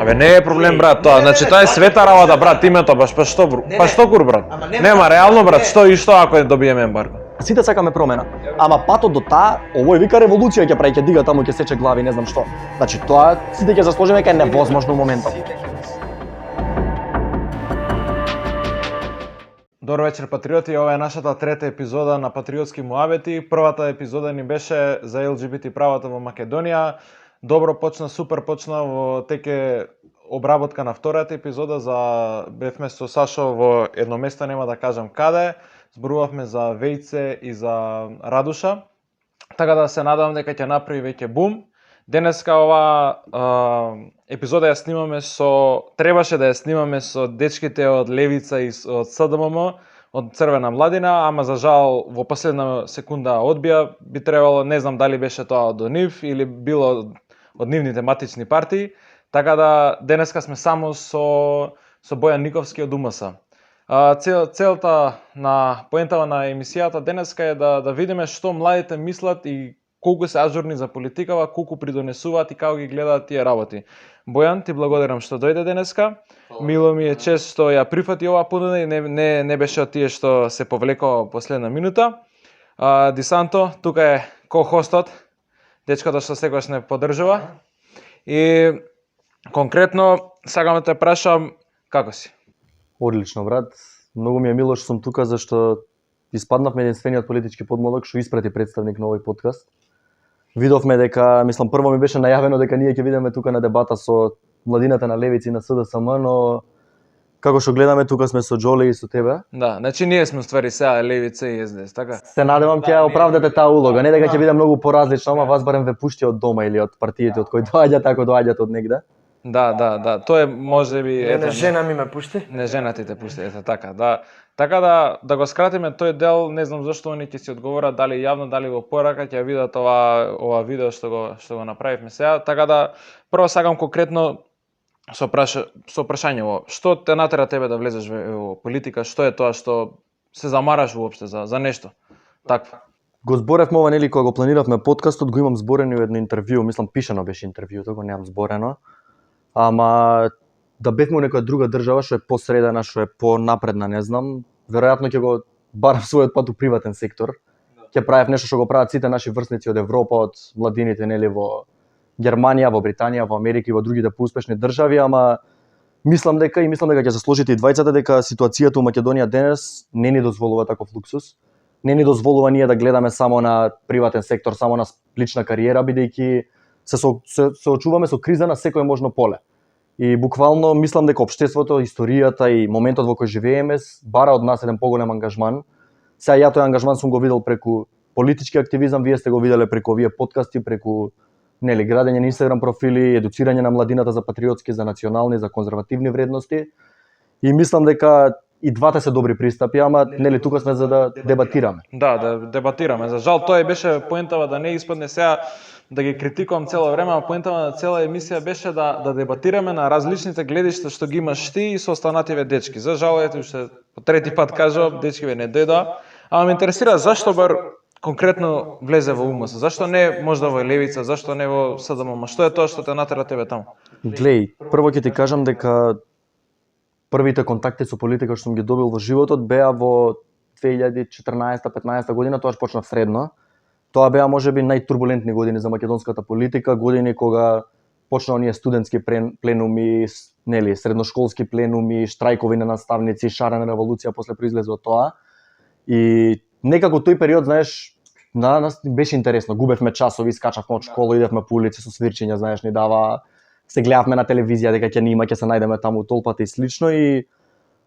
Абе не е проблем брат тоа, значи тоа е света работа брат, името па што кур брат. Нема реално брат, што и што ако добиеме ембарго. Сите сакаме промена. Ама патот до таа, овој вика револуција ќе прави, ќе дига таму, ќе сече глави, не знам што. Значи тоа сите ќе заслужиме дека е невозможно моментот. Добро вечер патриоти, ова е нашата трета епизода на Патриотски муабети. Првата епизода ни беше за ЛГБТ правата во Македонија. Добро почна, супер почна, во теке обработка на втората епизода бевме со Сашо во едно место, нема да кажам каде. Зборувавме за Вејце и за Радуша. Така да се надевам дека ќе направи веќе бум. Денеска ова епизода требаше да ја снимаме со дечките од Левица и од СДММ, од Црвена младина, ама за жал во последна секунда одбија. Би требало, не знам дали беше тоа од нив или било од нивните матични партии. Така да денеска сме само со Бојан Никовски од УМС. Целта на поентава на емисијата денеска е да видиме што младите мислат и колку се ажурни за политикава, колку придонесуваат и како ги гледаат тие работи. Бојан, ти благодарам што дојде денеска. Мило ми е чест што ја прифати оваа понуда и не беше од тие што се повлекува последна минута. Дисанто, тука е ко-хостот, дечкото што секогаш не поддржува. И конкретно сакам да те прашам како си? Одлично, брат. Многу ми е мило што сум тука, зашто испаднавме единствениот политички подмладок што испрати представник на овој подкаст. Видовме дека, мислам, прво ми беше најавено дека ние ќе видиме тука на дебата со младината на Левици и на СДСМ, но како што гледаме тука сме со Джоле и со тебе. Да, значи ние сме ствари сега Левица и СДС, така? Се надевам ќе оправдате таа улога, не дека ќе биде многу поразлично, ама вас барем ве пушти од дома или од партиите од кои доаѓате, ако доаѓате од негде. Да, тоа е можеби Не жена ми ме пушти. Не женати те пушти, ете така, да. Така да го скратиме тој дел, не знам зашто они ќе си одговорат дали јавно, дали во порака, ќе видат ова видео што го направивме сега. Така да прво сакам конкретно со прашањево, што те натера тебе да влезеш во политика, што е тоа што се замараш воопште за нешто? Такво. Го зборевме ова, нели, кога го планиравме подкастот, го имам зборено едно интервју, мислам пишано беше интервјуто, го немам зборено. Ама да бевме во некоја друга држава што е посредена, што е понапредна, не знам, веројатно ќе го барам својот пат у приватен сектор. Ќе правев нешто што го прават сите наши врсници од Европа, од младините, нели, во Германија, во Британија, во Америка и во другите поуспешни држави, ама мислам дека ќе се сложите и двајцата дека ситуацијата у Македонија денес не ни дозволува таков луксус. Не ни дозволува ние да гледаме само на приватен сектор, само на лична кариера, бидејќи се очуваме со криза на секој можно поле. И буквално мислам дека општеството, историјата и моментот во кој живееме бара од нас еден поголем ангажман. Сега ја тој ангажман сум го видел преку политички активизам, вие сте го виделе преку овие подкасти, преку градење на Инстаграм профили, едуцирање на младината за патриотски, за национални, за конзервативни вредности. И мислам дека и двата се добри пристапи, ама тука сме за да дебатираме. Да дебатираме. За жал тоа беше поентава да не испадне сега да ги критикувам цело време, а поентава на цела емисија беше да дебатираме на различните гледишта што ги имаш ти и со останативе дечки. За жал, ето уште по трети пат кажав, дечкиве не дојдоа, ама ме интересира зашто бар конкретно влезе во УМС, зашто не можда во Левица, зашто не во СДММ, што е тоа што те натера тебе таму? Глеј, прво ќе ти кажам дека првите контакти со политика што сум ги добил во животот беа во 2014-15 година, тоаш почнав средно. Тоа беа можеби најтурбулентни години за македонската политика, години кога почна оние студентски пленуми, средношколски пленуми, штрајкови на наставници, шарена револуција после произлезе од тоа. И некако тој период, знаеш, на нас беше интересно. Губевме часови, скачавме од школа, идевме по улици со свирчиња, знаеш, ни дава, се гледавме на телевизија дека ќе се најдеме таму толпата и слично, и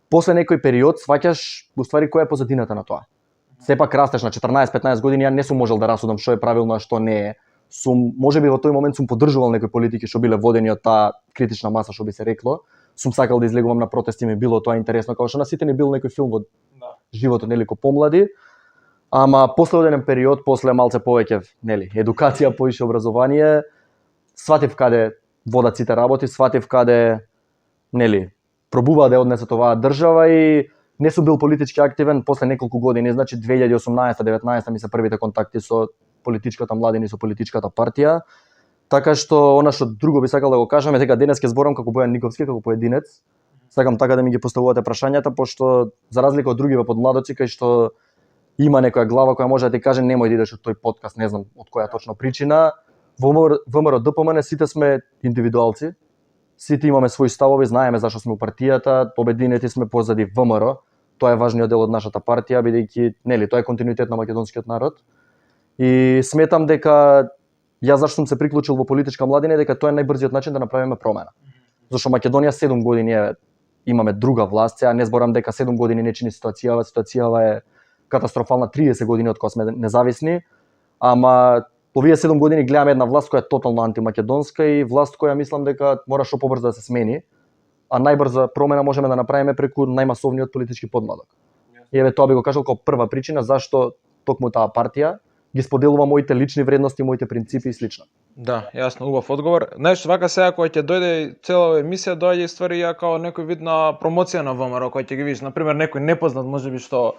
после некој период сваќаш уствари која е позадината на тоа. Сепак растеш на 14-15 години, ја не сум можел да расудам што е правилно, а што не е. Можеби во тој момент сум поддржувал некои политики што биле водени од таа критична маса, што би се рекло. Сум сакал да излегувам на протести, ми било тоа интересно, како што на сите ни бил некој филм во животот, ко помлади. Ама после оден период, после малце повеќе, едукација, поише образование, сватив каде водат сите работи, сватив каде, пробува да однесат оваа држава и не сум бил политички активен после неколку години, значи 2018-19 ми се првите контакти со политичката младина и со политичката партија. Така што она што друго би сакал да го кажам е дека денес ќе зборам како Бојан Никовски, како поединец. Сакам така да ми ги поставувате прашањата, пошто за разлика од другиве подмладоци кај што има некоја глава која може да ти каже немој да идеш од тој подкаст, не знам од која точно причина. Во ВМРО ДПМН сите сме индивидуалци. Сите имаме своји ставови, знаеме зашто сме у партијата, обединети сме позади ВМРО. Тоа е важниот дел од нашата партија, бидејќи нели тоа е континуитет на македонскиот народ. И сметам дека јас зашто сум се приклучил во политичка младина дека тоа е најбрзиот начин да направиме промена. Зашто Македонија 7 години имаме друга власт, сега не зборам дека 7 години не чини ситуацијава е катастрофална 30 години од кога сме независни, ама овие 7 години гледаме една власт која е тотално антимакедонска и власт која мислам дека мора што побрзо да се смени, а најбрза промена можеме да направиме преку најмасовниот политички подмладок. И еве тоа би го кажал како прва причина зашто токму таа партија ги споделува моите лични вредности, моите принципи и слично. Да, јасно, убав одговор. Знаеш, вака сега кога ќе дојде цела емисија, доаѓа и ствари ја као некој вид на промоција на ВМРО, кој ќе ги видиш, на пример некој непознат можеби што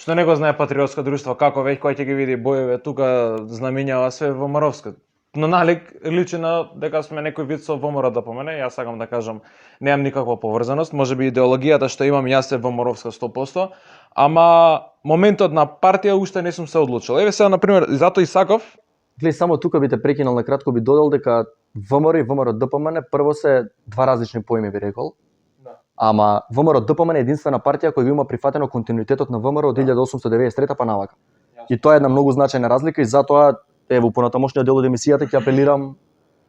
не го знае патриотско друштво, како веќе кој ќе ги види боеве тука знамињава све ВМРО-ско. Но налик личи на дека сме некој вид со ВМРО да помене, јас сакам да кажам, немам никаква поврзаност, можеби идеологијата што имам јас е ВМРО-ска 100%, ама моментот на партија уште не сум се одлучил. Еве сега на пример, затоа и сакав. Гледај, само тука би те прекинал на кратко, би додал дека ВМРО и ВМРО ДПМН прво се два различни поими би рекол. Да. Ама ВМРО ДПМН е единствена партија која го има прифатено континуитетот на ВМРО од 1893 па навака. И тоа е една многу значајна разлика и затоа ево понатамошниот дел од емисијата ќе апелирам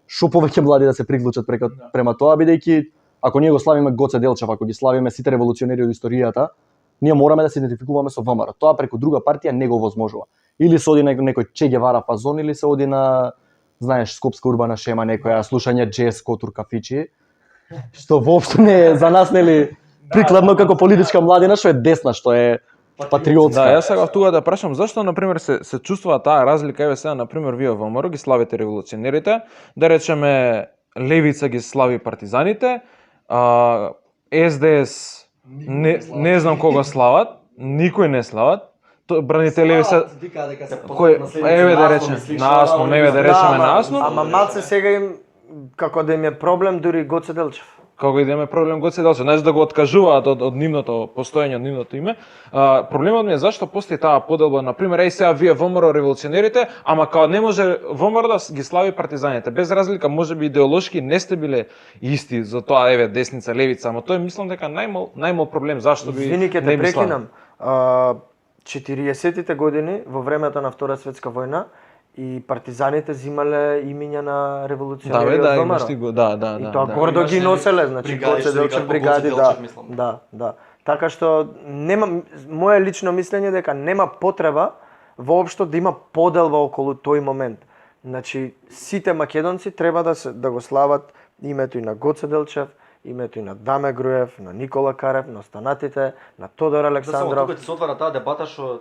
што повеќе млади да се приклучат према тоа, бидејќи ако ние го славиме Гоце Делчев, ако ги славиме сите револуционери од историјата, ние мораме да се идентификуваме со ВМРО. Тоа преку друга партија не го возможува. Или се оди некој Че Гевара фазон, или се оди на, знаеш, скопска урбана шема, некоја слушање джез, котур, кафичи, што воопшто не е за нас, нели, прикладно како политичка младина, што е десна, што е патриотска. Да, јас сакав тука да прашам зашто на пример се чувствува таа разлика, еве сега на пример вие во ВМРО ги славите револуционерите, да речеме левица ги слави партизаните, СДС не знам кога слават, никој не слават. Бранителеви се кој еве да речеме наасно, еве да речеме наасно. Ама малце сега им како да им е проблем дури Гоце Делчев. Како и да има проблем Гоце Делчев, значи да го откажуваат од нивното постоење, од нивното име. Проблемот ми е зашто постои таа поделба, на пример, сега вие ВМРО револуционерите, ама као не може ВМРО да ги слави партизаните. Без разлика, можеби идеолошки не сте биле исти за тоа еве десница, левица, ама тој мислам дека најмал проблем зашто би Извини, ќе не те би славил. прекинам. 40-тите години во времето на Втора светска војна и партизаните земале имиња на револуционери од ВМРО. Да. И тоа гордо ги носеле, значи Гоце Делчев бригади, да. Така што нема моје лично мислење дека нема потреба воопшто да има поделба околу тој момент. Значи сите македонци треба да го слават името и на Гоце Делчев, името и на Даме Груев, на Никола Карев, на останатите, на Тодор Александров. Тука ти се отвара таа дебата што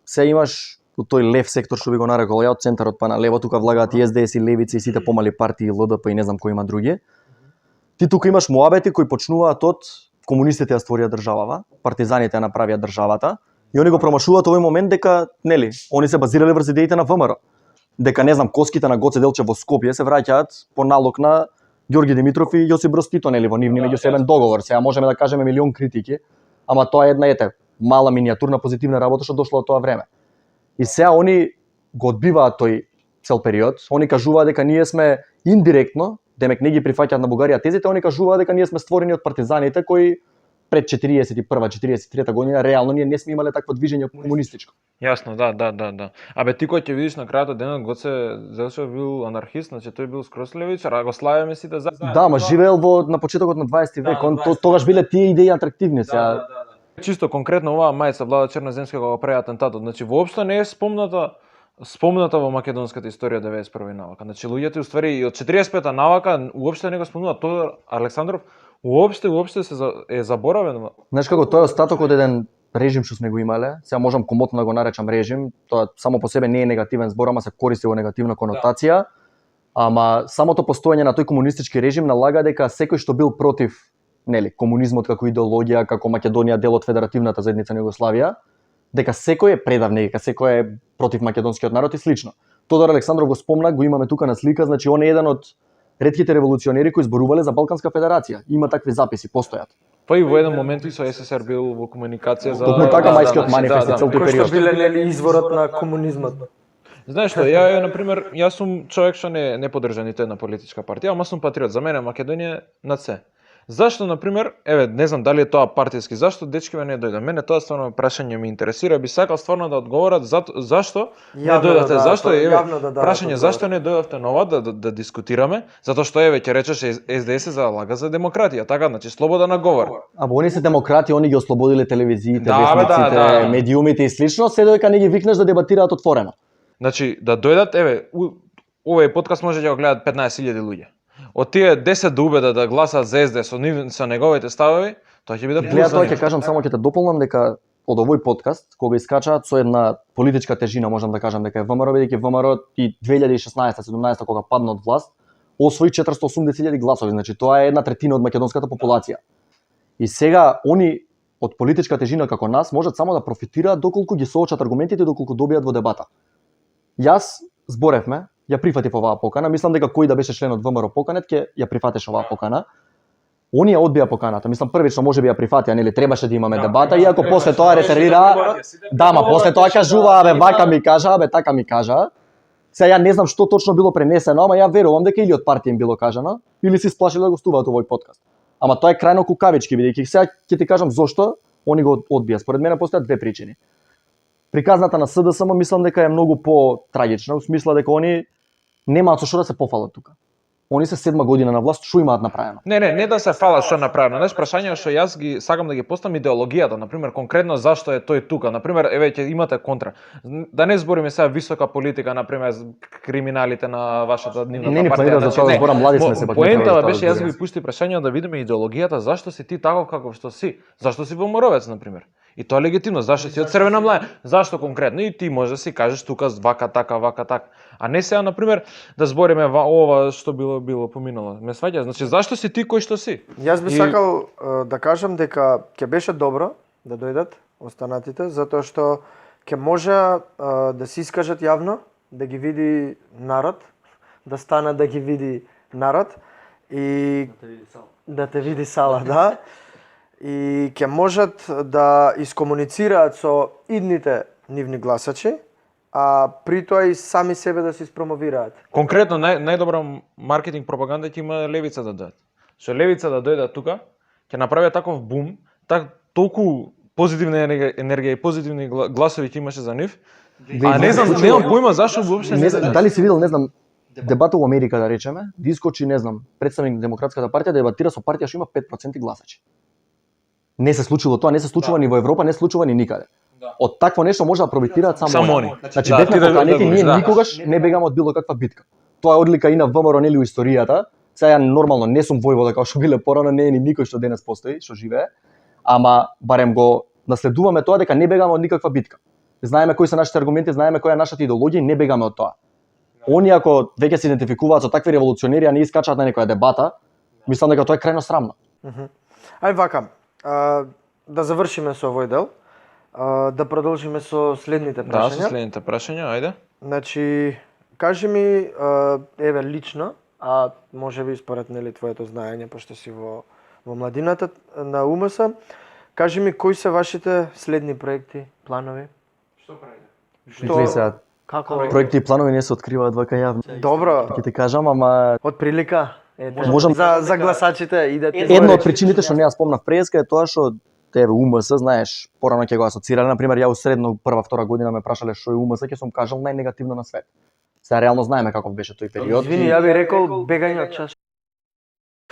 се имаш у тој лев сектор што би го нарекол ја од центарот па на лево, тука влагаат и СДС и левици и сите помали партии, ЛДП и не знам кои има други. Ти тука имаш муабети кои почнуваат од комунистите ја створија државава, партизаните ја направија државата и они го промашуваат овој момент дека нели, они се базирале врз идеите на ВМРО. Дека не знам коските на Гоце Делчев во Скопје се враќаат по налог на Ѓорги Димитров и Јосип Броз Тито, нели, во нивни меѓусебен договор. Сега можеме да кажеме милион критики, ама тоа е една мала минијатурна позитивна работа што дошла од тоа време. И сега они го одбиваат тој цел период, они кажуваат дека ние сме индиректно, демек не ги прифаќаат на Бугарија тезите, они кажуваат дека ние сме створени од партизаните кои пред 41-43 година реално ние не сме имале такво движење комунистичко. Јасно, да. Абе ти кој ќе видиш на крајот од денот Гоце Делчев бил анархист, значи тој бил скроз левичар, а го славиме сите заедно. Да, ма живеел на почетокот на 20 век, тогаш биле тие идеи атрактивни сега. Чисто конкретно оваа мајца Влада Черноземска кога го прави атентатот, значи воопшто не е спомната во македонската историја 91 навака. Значи луѓето уствари и од 45-та навака уопште не го спомнуваат. Тодор Александров уопште се е заборавен. Знаеш како тој остаток од еден режим што сме го имале, сега можам комотно да го наречам режим, тоа само по себе не е негативен збор, ама се користи во негативна конотација, ама самото постоење на тој комунистички режим налага дека секој што бил против нели комунизмот како идеологија, како Македонија дел од Федеративната заедница на Југославија, дека секој е предавник, дека секој е против македонскиот народ и слично. Тодор Александров го спомна, го имаме тука на слика, значи он е еден од ретките револуционери кои зборувале за Балканска федерација. Има такви записи, постојат. Па и во еден момент и со СССР бил во комуникација за Токму така мајскиот манифест и цел тој Кој што период. биле нели изворот на комунизмот. Знаеш што, ја на пример, јас сум човек што не поддржа ниту една политичка партија, ама сум патриот. За мене Македонија над се. Зашто на пример, еве, не знам дали е тоа партиски, зашто дечкиве не дојде? Мене тоа стварно прашање ме интересира, би сакал стварно да одговорат зашто не Јавно дојдовте, да зашто дадат, еве, јавно да дадат прашање одговор. зашто не дојдовте на ова да дискутираме, затоа што еве ќе речеш СДС се залага за демократија, така, значи слобода на говор. А они се демократи, они ги ослободиле телевизиите, Да, бе, весниците, да. медиумите и слично, се додека не ги викнеш да дебатираат отворено. Значи да дојдат, еве, овој подкаст може да го гледат 15.000 луѓе. Од тие 10 да убедат да гласат за СДС со неговите ставови, тоа ќе биде Гледа, тоа ќе плюс. кажам, само ќе те дополнам дека од овој подкаст, кога искачаат со една политичка тежина, можам да кажам дека е ВМРО, бидејќи ВМРО и 2016-17 кога падна од власт, освои 480.000 гласови, значи тоа е 1/3 од македонската популација. И сега они од политичка тежина како нас можат само да профитираат доколку ги соочат аргументите и доколку добијат во дебата. Јас зборевме, ја прифатив оваа покана, мислам дека кој да беше член од ВМРО поканет ќе ја прифатеше оваа покана. Оние одбија поканата, мислам првично можеби ја прифатија, нели требаше да имаме дебата, иако после тоа реферираа, да, ма после тоа кажуваа, бе вака ми кажа, бе така ми кажа. Сега ја не знам што точно било пренесено, ама ја верувам дека или од партија им било кажано, или се исплашиле да гостуваат овој подкаст. Ама тоа е крајно кукавички, бидејќи сега ќе ти кажам зошто они го одбија. Според мене постојат две причини. Приказната на СДСМ мислам дека е многу по-трагична, во смисла дека они немаат со што да се пофалат тука. Они се 7 година на власт, што имаат направено? Не да се фала што направено. Знаеш, прашање што јас ги сакам да ги поставам идеологијата, на пример конкретно зашто е тој тука. На пример, еве ќе имате контра. Да не збориме сега висока политика, на пример криминалите на вашата дневната Не ни партија. планира за тоа да не. зборам, млади сме се пак. Поентава беше јас ги пусти прашање да видиме идеологијата зашто си ти таков каков што си. Зашто си ВМРО-вец на пример. И тоа е легитимно, зашто си од Црвена млаја, зашто конкретно и ти може да си кажеш тука вака така. А не сега на пример да збориме ова што било поминало. Ме сваќаш, значи зашто си ти кој што си? Јас би сакал да кажам дека ќе беше добро да дојдат останатите, затоа што ќе може да се искажат јавно, да ги види народ, да стана да ги види народ и да те види сала, да. И ќе можат да искомуницираат со идните нивни гласачи, а при тоа и сами себе да се испромовираат. Конкретно најдобра маркетинг пропаганда ќе има левица да дојдат. Што левица да дојдат тука, ќе направи таков бум, толку позитивна енергија и позитивни гласови ќе имаше за нив. А не знам, немам појма зашто воопшто Не знам, дали си видел, не знам, дебата во Америка да речеме, да искочи, не знам, представник на Демократската партија да дебатира со партија што има 5% гласачи. Не се случило тоа, не се случува ни во Европа, не се случува ни никаде. Од такво нешто може да профитираат само они. Значи бевме поканети, ние никогаш не бегаме од било каква битка. Тоа е одлика и на ВМРО нели у историјата. Сега нормално не сум војвода како што биле порано, не е ни никој што денес постои, што живее, ама барем го наследуваме тоа дека не бегаме од никаква битка. Знаеме кои се нашите аргументи, знаеме која е нашата идеологија и не бегаме од тоа. Они ако веќе се идентификуваат со такви револуционери, а не искачаат на некоја дебата, мислам дека тоа е крајно срамно. Ај вака, да завршиме со овој дел, да продолжиме со следните Да, прашања. со следните прашања, ајде. Значи, кажи ми, еве лично, а може би според нели твоето знаење, пошто си во младината на УМС, кажи ми кои се вашите следни проекти, планови? Гледај сега, Како? проекти и планови не се откриваат вака јавно. Добро, Ќе ти кажам, ама од прилика, ете, Можам- за гласачите идете. една од причините што не ја спомнав преска е тоа што тебе УМС, знаеш, порано ќе го асоцирале, на пример ја у средно прва втора година ме прашале што е УМС, ќе сум кажал најнегативно на свет. Сега реално знаеме каков беше тој период. Извини, ја би рекол бегање од чаш.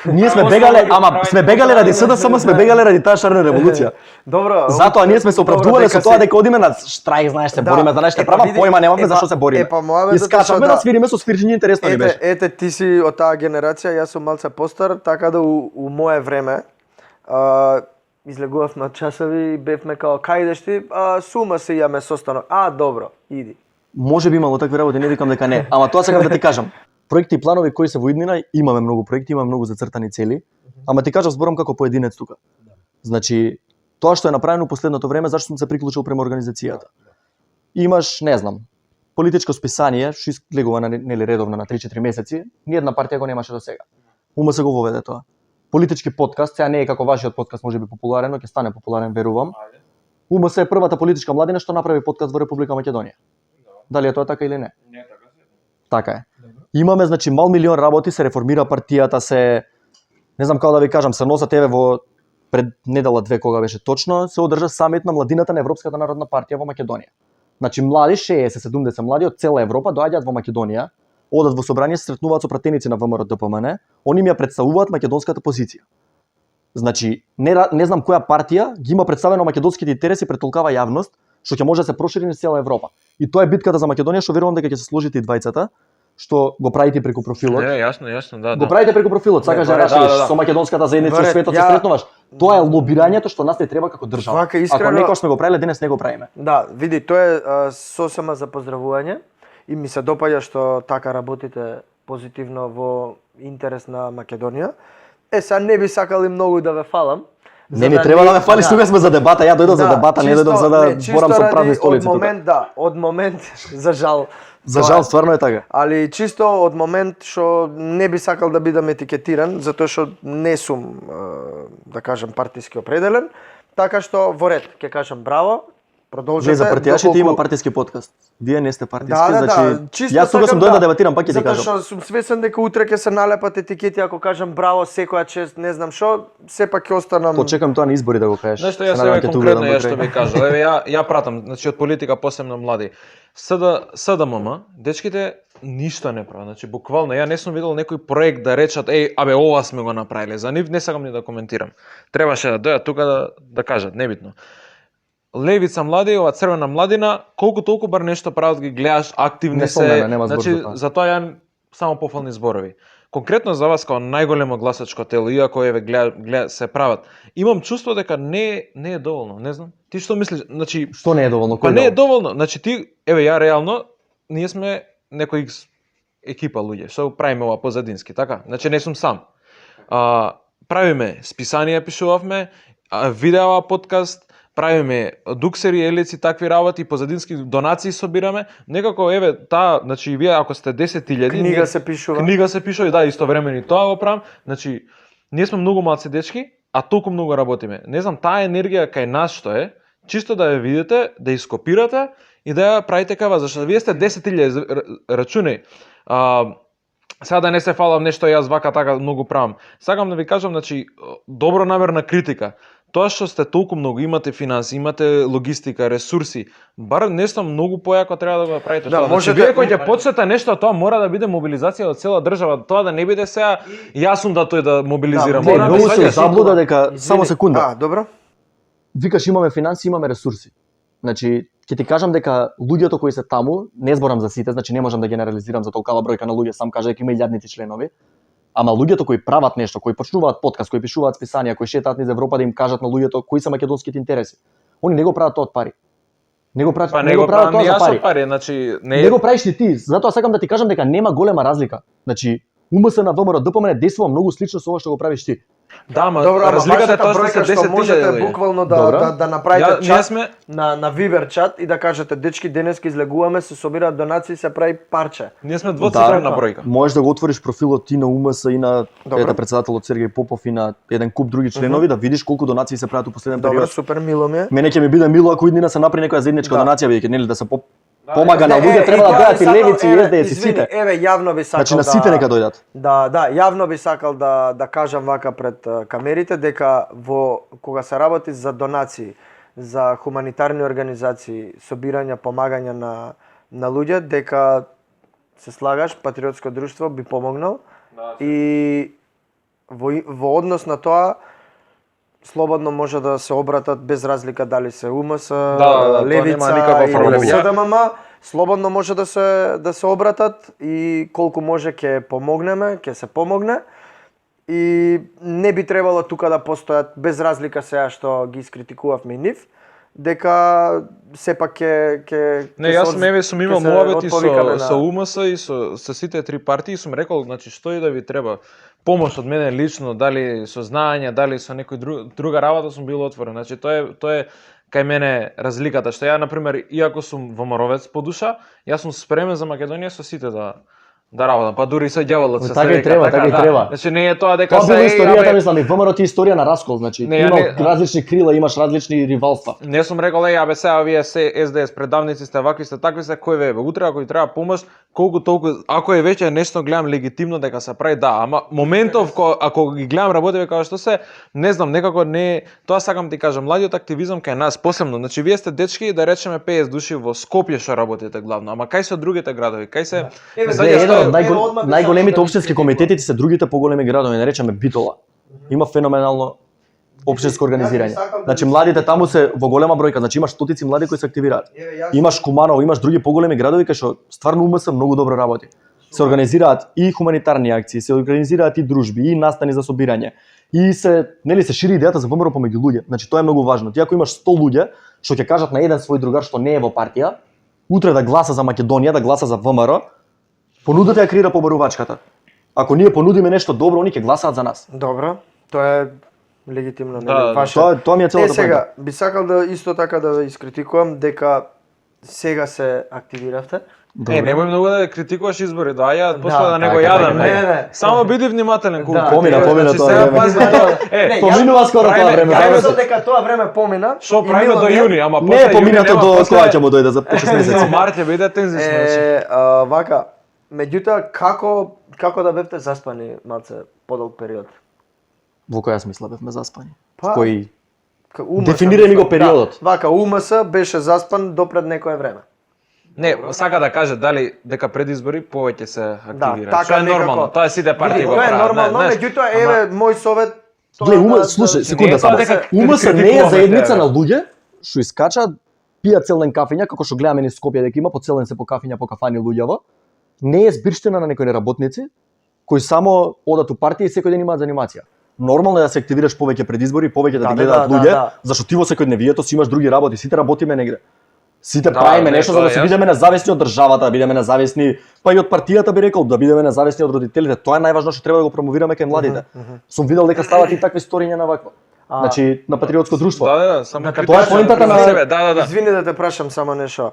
Ние сме бегале, ама сме бегале ради СДСМ, сме бегале ради таа шарна револуција. Добро. Затоа ние сме се оправдувале со тоа дека одиме на штрајк, знаеш, се Да. бориме за нашите Епа, права, види, појма немаме за епа- што се бориме. епа, мојавето Искачавме што да да. свириме со свирџиња, интересно ни беше. Ете, ти си од таа генерација, јас сум малце постар, така да у мое време излегувавме од часови и бевме као кај идеш ти, сума се ја ме состанок. Добро, иди. Може би имало такви работи, не викам дека не, ама тоа сакам да ти кажам. Проекти и планови кои се во иднина, имаме многу проекти, имаме многу зацртани цели, ама ти кажав зборам како поединец тука. Значи, тоа што е направено последното време, зашто сум се приклучил према организацијата. Имаш, не знам, политичко списание, што излегува нели редовно на 3-4 месеци, ни една партија го немаше до сега. УМС го воведе тоа. Политички подкаст, сега не е како вашиот подкаст, можеби популарен, но ќе стане популарен, верувам. УМС е првата политичка младина што направи подкаст во Република Македонија. Дали е тоа така или не? Не така. Така е. Имаме, значи, мал милион работи, се реформира партијата, се не знам како да ви кажам, се носат еве во пред недела две кога беше точно, се одржа самит на младината на Европската народна партија во Македонија. Значи млади 60-70 млади од цела Европа доаѓаат во Македонија, одат во собрание, се сретнуваат со пратеници на ВМРО ДПМН, они ми ја представуваат македонската позиција. Значи не знам која партија ги има представено македонските интереси пред толкава јавност, што ќе може да се прошири на цела Европа. И тоа е битката за Македонија, што верувам дека ќе се сложите и двајцата, што го правите преку профилот. Не, јасно, да. Го правите преку профилот, сакаш да рашиш со македонската заедница во светот, се сретнуваш. Тоа е лобирањето што нас не треба како држава. Ако некој сме го правиле, денес не го правиме. Да, види, тоа е сосема за поздравување и ми се допаѓа што така работите позитивно во интерес на Македонија. Сега не би сакал и многу да ве фалам. Не ни треба да ме фалиш, тука сме за дебата, ја дојдов за дебата, не дојдов за да борам со празни столици тука. Од момент, за жал. За жал, стварно е така. Али чисто од момент што не би сакал да бидам етикетиран, затоа што не сум, да кажам, партиски определен, така што во ред, ќе кажам браво, продолжете. Не, за партијашите има партиски подкаст. Вие не сте партиски, значи чисто јас тука сум дојде да дебатирам, пак ќе ти кажам. Затоа што сум свесен дека утре ќе се налепат етикети ако кажам браво секоја чест, не знам што, сепак ќе останам. Почекам тоа на избори да го кажеш. Нешто јас еве конкретно ја што би кажал. Еве ја пратам, значи од политика посебно млади. СДММ, дечките ништо не прават. Значи буквално ја не сум видел некој проект да речат абе ова сме го направиле. За нив не сакам ни да коментирам. Требаше да дојдат тука да кажат, небитно. Левица млади, ова црвена младина, колку толку бар нешто прават, ги гледаш, активни се. Значи за тоа ја само пофални зборови. Конкретно за вас како најголемо гласачко тело, иако еве гледа се прават, имам чувство дека не е доволно, не знам. Ти што мислиш? Значи што не е доволно? Па не е доволно. Значи ти еве ја реално ние сме некој екипа луѓе што правиме ова позадински, така? Значи не сум сам. Правиме списанија, пишувавме, видео подкаст, правиме дуксери, елици, такви работи, позадински донации собираме. Некако еве таа, значи вие ако сте 10.000 книга се пишува. Книга се пишува и да, истовремено и тоа го правам. Значи ние сме многу малци дечки, а толку многу работиме. Не знам, таа енергија кај нас што е, чисто да ја видите, да ископирате и да ја правите кава, зашто вие сте 10.000 рачуни. Сега да не се фалам нешто јас вака така многу правам. Сакам да ви кажам, значи добронамерна критика. Тоа што сте толку многу, имате финанси, имате логистика, ресурси, бар нешто многу појако треба да го правите. Да, можете, вие кој ќе почнете нешто, тоа мора да биде мобилизација од цела држава, тоа да не биде сега јас сум да тој да мобилизирам. Да, многу се заблуда дека само секунда. Добро. Викаш имаме финанси, имаме ресурси. Значи, ќе ти кажам дека луѓето кои се таму, не зборам за сите, значи не можам да генерализирам за толкава бројка на луѓе, сам кажа дека има илјадници членови. Ама луѓето кои прават нешто, кои почнуваат подкаст, кои пишуваат списанија, кои шетаат низ Европа да им кажат на луѓето кои се македонските интереси. Они не го прават тоа од пари. Не го прават, не го прават тоа за пари. Значи не го правиш ни ти. Затоа сакам да ти кажам дека нема голема разлика. Значи УМС на ВМРО ДПМН действува многу слично со ова што го правиш ти. Да, ма разликата е тоа што се 10.000 можете буквално да направите чат сме на Viber чат и да кажете дечки денеска излегуваме, се собираат донации, се прави парче. Ние сме двоцифрена бројка. Можеш да го отвориш профилот ти на УМС и на председателот Сергеј Попов и на еден куп други членови да видиш колку донации се прават у последен период. Добро, супер, мило ми е. Мене ќе ми биде мило ако иднина се направи некоја заедничка донација, веќе нели да се помага на луѓе, треба да дојдат и левици и СДС и сите. Еве, јавно би сакал значи на сите нека дојдат. Да, јавно би сакал да кажам вака пред камерите дека кога се работи за донации, за хуманитарни организации, собирање, помагање на луѓе, дека се слагаш, патриотско друштво би помогнал и во однос на тоа слободно може да се обратат без разлика дали се УМС, Левица или СДММ, слободно може да се обратат и колку може ќе помогнеме, ќе се помогне и не би требало тука да постојат без разлика сега што ги искритикувавме нив, дека сепак ќе Не, јас сум имал муавети со УМС и со сите три партии и сум рекол, значи што и да ви треба помош од мене лично, дали со знаење, дали со некој друга работа сум бил отворен. Значи тоа е кај мене разликата, што ја, например, иако сум ВМРО-вец по душа, јас сум спремен за Македонија со сите да работам, па дури со ѓаволот се Така и треба, така и треба. Значи не е тоа дека Тоа била историјата, абе, мислам, и ВМРО ти е историја на раскол, значи Не, ја има не- различни крила, имаш различни ривалства. не сум рекол абе сега вие се СДС предавници сте, вакви сте, такви сте, кој ве утре ако ви треба помош, колку толку, ако е веќе нешто гледам легитимно дека се прави, да, ама моментов ако ги гледам работите како што се, не знам, некако не, тоа сакам ти кажам, младиот активизам кај нас посебно, значи вие сте дечки, да речеме 50 души во Скопје што работите главно, ама кај се другите градови, кај се Еве, Гледа, еден од Ево, одма би најголемите сакал да општински ви комитети се другите поголеми градови, не речеме Битола. Има феноменално општинско организирање. Значи младите таму се во голема бројка, значи имаш стотици млади кои се активираат. Имаш Куманово, имаш други поголеми градови кај што стварно УМС многу добро работи. Се организираат и хуманитарни акции, се организираат и дружби, и настани за собирање. И се, нели се шири идејата за ВМРО помеѓу луѓе. Значи тоа е многу важно. Ти ако имаш 100 луѓе што ќе кажат на еден свој другар што не е во партија, утре да гласа за Македонија, да гласа за ВМРО, понудата ја креира побарувачката. Ако ние понудиме нешто добро, они ќе гласаат за нас. Добро, тоа е легитимно, Да, нели, да. ваше. Тоа ми е целата сега, би сакал да исто така да ве искритикувам дека сега се активиравте. немој многу да критикуваш избори, да ја после Да, да не го така, јадам. така, не. Само биди внимателен кога. Да. Помина Значи, тоа сега време. пази тоа. Не, Поминува скоро тоа правиме- време. Ја Правиме- мислам дека тоа време помина. Што и правиме Милан до е- јуни, ама Не после е поминато јуни до нема, кога ќе му дојде за 6 До месеци. март ќе биде тензисно. значи. Вака, меѓутоа како да бевте заспани малце подолг период? Во која смисла бевме заспани? Па, Кој УМС, Дефинирај ми го мислам, периодот. Да, вака, УМС беше заспан допред некое време. Не, сака да каже дали дека пред избори повеќе се активира. така Што е некако. нормално, тоа е сите партии Види, го тоа е прават. нормално, знаеш. меѓутоа еве мој совет тоа Гле, е ума, да- слушај, да- секунда не е само. тоа дека УМС не е критикуваме заедница тебе. на луѓе што искачаат, пијат цел ден кафиња, како што гледаме низ Скопје дека има по цел ден се по кафиња, по кафани луѓево. Не е збирштина на некои неработници кои само одат у партија и секој ден имаат занимација. Нормално е да се активираш повеќе пред избори, повеќе да Да, те бе, гледаат да, луѓе, да. зашто ти во секојдневието си имаш други работи, сите работиме негде. Сите Да, правиме не, нешто за тоа да е се јасно. бидеме независни од државата, да бидеме независни, па и од партијата би рекол, да бидеме независни од родителите. Тоа е најважно што треба да го промовираме кај младите. Сум видел дека стават и такви сториња на вакво. Значи на патриотско друштво. Да, само Дека тоа е поентата на- себе, да. Извини да те прашам само нешто.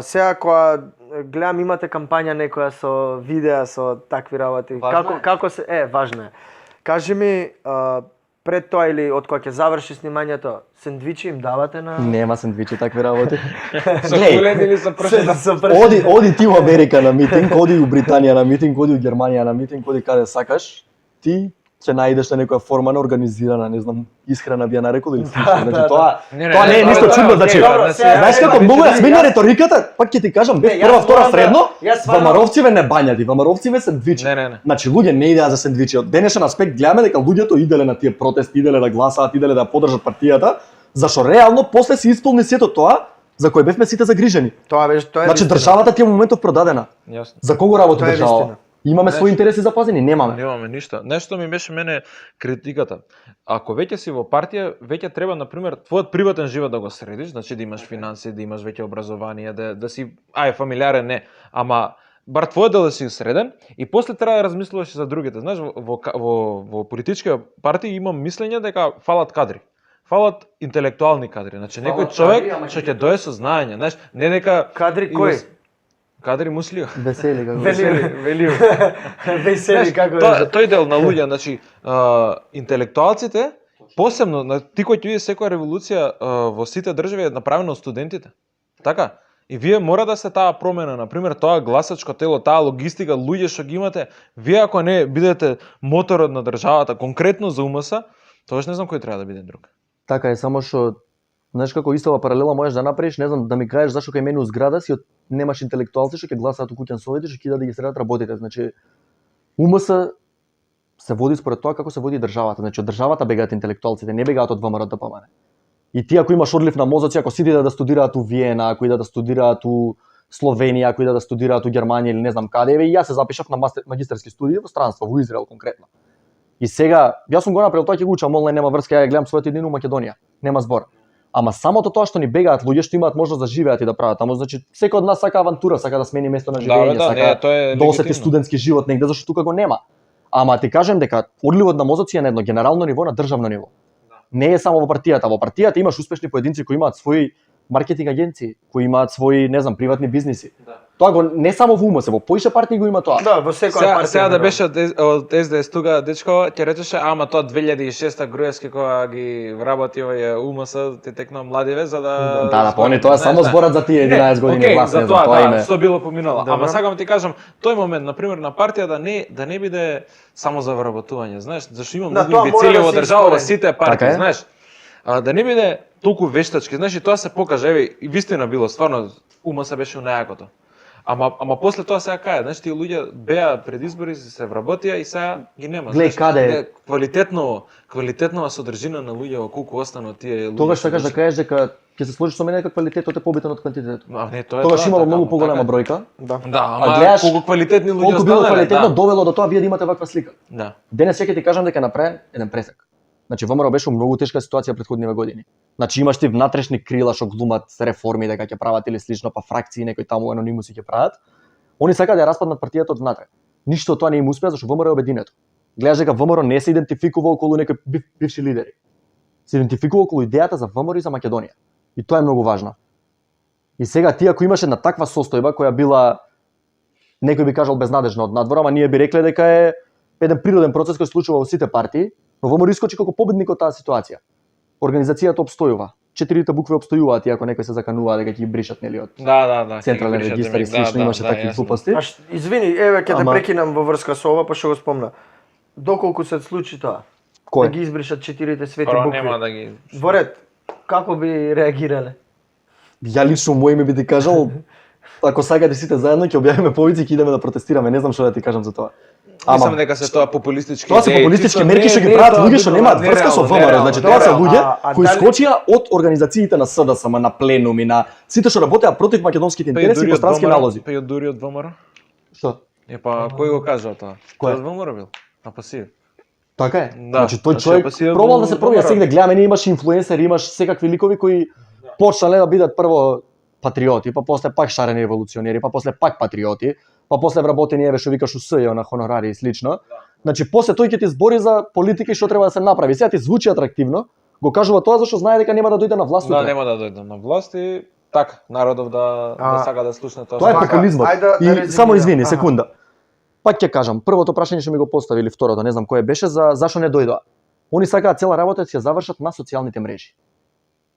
Сега кога гледам имате кампања некоја со видеа со такви работи. Важно е. Како се важно е. Кажи ми пред тоа или од кога ќе заврши снимањето, сендвичи им давате на Нема сендвичи такви работи. Со кулен или со пршена. Оди ти во Америка на митинг, оди у Британија на митинг, оди у Германија на митинг, оди каде сакаш, ти ќе најдеш на некоја форма на организирана, не знам, исхрана би ја нарекол или слично. Значи тоа Не, тоа не е ништо тоа чудно, е значи. окей, добро, сега, Знаеш како многу ја смена риториката, пак ќе ти кажам, бев Не, јас прва, втора морам да- средно, јас стварно- Вамаровциве не бањади, Вамаровциве сендвичи. Не. Значи луѓе не идеа за сендвичи. Од денешен аспект гледаме дека луѓето иделе на тие протести, иделе да гласаат, иделе да поддржат партијата, зашо реално после се исполни сето тоа за кое бевме сите загрижени. Тоа беше тоа е. Значи вистина. државата ти е моментов продадена. Јасно. За кого работи Тоа е држава? вистина. Имаме своји интереси запазени, немаме. Немаме ништо. Нешто ми беше мене критиката. Ако веќе си во партија, веќе треба на пример твојот приватен живот да го средиш, значи да имаш финансии, да имаш веќе образование, да си фамилиарен не, ама бар твојот дел да си среден и после треба да размислуваш и за другите. Знаеш, во политички партии имам мислење дека фалат кадри. Фалат интелектуални кадри. Значи некој Фалат човек кадри, ама што ќе дое со знаење, знаеш, не дека Кадри кој? Кадри Муслио. Весели како. Велио. Весели како Тој дел на луѓе, значи интелектуалците, посебно на ти кој ќе види секоја револуција во сите држави е направена од студентите. Така? И вие мора да се таа промена, на пример, тоа гласачко тело, таа логистика, луѓе што ги имате, вие ако не бидете моторот на државата, конкретно за УМС, тогаш не знам кој треба да биде друг. Така е, само што знаеш како истава паралела можеш да направиш, не знам, да ми кажеш зашто кај мене у зграда си немаш интелектуалци што ќе гласаат у куќен совет и што ќе да ги средат работите. Значи УМС се води според тоа како се води државата. Значи од државата бегаат интелектуалците, не бегаат од ВМРО ДПМН. И ти ако имаш одлив на мозоци, ако си иде да студираат у Виена, ако иде да студираат у Словенија, ако иде да студираат у Германија или не знам каде, еве и јас се запишав на магистерски студии во странство, во Израел конкретно. И сега, јас сум го направил, тоа ќе го учам онлайн, нема врска, ја гледам својот един у Македонија, нема збор. Ама самото тоа што ни бегаат луѓе што имаат можност да живеат и да прават таму, значи секој од нас сака авантура, сака да смени место на живење, сака тоа е да осети легитимно. студентски живот негде, зашто тука го нема. Ама ти кажем дека одливот на мозоци е на едно генерално ниво, на државно ниво. не е само во партијата. Во партијата имаш успешни поединци кои имаат своји маркетинг агенции, кои имаат своји, не знам, приватни бизниси. Да. Тоа го не само во УМС, во поише партии го има тоа. Да, во секоја партија. Сега да беше од СДС тука дечко, ќе речеше ама тоа 2006 Груевски кога ги вработи овој УМС, ти текнаа младиве за да Да, па они тоа само зборат за тие 11 години власт, за не знам, тоа, тоа да, име. што било поминало. Добро. Ама сакам ти кажам, тој момент на пример на партија да не биде само за вработување, знаеш, зашто има Да, многу тоа мора имбецили да во се држава во искорени. сите Така партии, е. знаеш. Да не биде толку вештачки, знаеш, и тоа се покаже, еве, и вистина било, стварно, УМС беше најакото. Ама после тоа сега кај, знаеш, тие луѓе беа пред избори, се вработија и сега ги нема. Глеј, знаеш, каде е? не, квалитетнова содржина на луѓе во колку остану тие луѓе. Тогаш што сакаш да дошли. кажеш дека ќе се сложиш со мене дека квалитетот е побитен од квантитетот. Не, тоа е Тогаш тоа, имало така, многу поголема така е. бројка. Да. Да, А ама гледаш колку квалитетни луѓе Колку било останале, квалитетно да. довело до тоа вие да имате ваква слика. Да. Денес ќе ти кажам дека направен еден пресек. Значи ВМРО беше у многу тешка ситуација претходниве години. Значи имаш ти внатрешни крила што глумат реформи дека ќе прават или слично, па фракции некои таму анонимуси ќе прават. Они сакаат да ја распаднат партијата од внатре. Ништо од тоа не им успеа зашто ВМРО е обединето. Гледаш дека ВМРО не се идентификува околу некои бивши лидери. Се идентификува околу идејата за ВМРО и за Македонија. И тоа е многу важно. И сега ти ако имаш една таква состојба која била некој би кажал безнадежна од надвор, ама ние би рекле дека е еден природен процес кој се случува во сите партии, но ВМРО искочи како победник од таа ситуација. Организацијата обстојува. 4 букви обстојуваат и ако некој се заканува дека ќе ги бришат нели од Да. централен регистар и слично имаше такви глупости. Извини, еве ќе те Ама- прекинам во врска со ова, па што го спомна. Доколку се случи тоа? Да Кој? ги избришат 4 свети Прво букви. нема да ги. Во ред, како би реагирале? Ја лично мој име би ти кажал, ако сакате сите заедно ќе објавиме повици и ќе идеме да протестираме, не знам што да ти кажам за тоа. Мислам дека се тоа популистички Тоа се идеи, популистички чисто мерки што не- ги не прават тоа луѓе што добро, немаат врска нереално, со ВМРО, нереално, значи тоа се нереално. луѓе А кои дали- скочија од организациите на СДСМ, на пленуми, на сите што работеа против македонските Па и интереси дури и од пространски ВМРО, налози. Па и од дури од ВМРО. Што? Па кој го кажа тоа? Кој? Тоа од ВМРО бил. А па си. Така е. Да, Значи тој значи, човек па си е пробал во- да се во пробија ВМРО. сега да гледаме, ние имаше инфлуенсери, имаш секакви ликови кои почнале да бидат прво патриоти, па после пак шарени револуционери, па после пак патриоти, па после вработени еве што викаш УСЈ на хонорари и слично. Значи после тој ќе ти збори за политика и што треба да се направи. Сега ти звучи атрактивно, го кажува тоа зашто знае дека нема да дојде на власт. Да, утре. нема да дојде на власт и така народов да сака да слушне тоа. Тоа е Вака, популизмот. ајде да И резимирам. само извини, Аха. секунда. Пак ќе кажам, првото прашање што ми го постави или второто, не знам кое беше, за зашо не дојдоа. Они сакаат цела работа да ќе завршат на социјалните мрежи.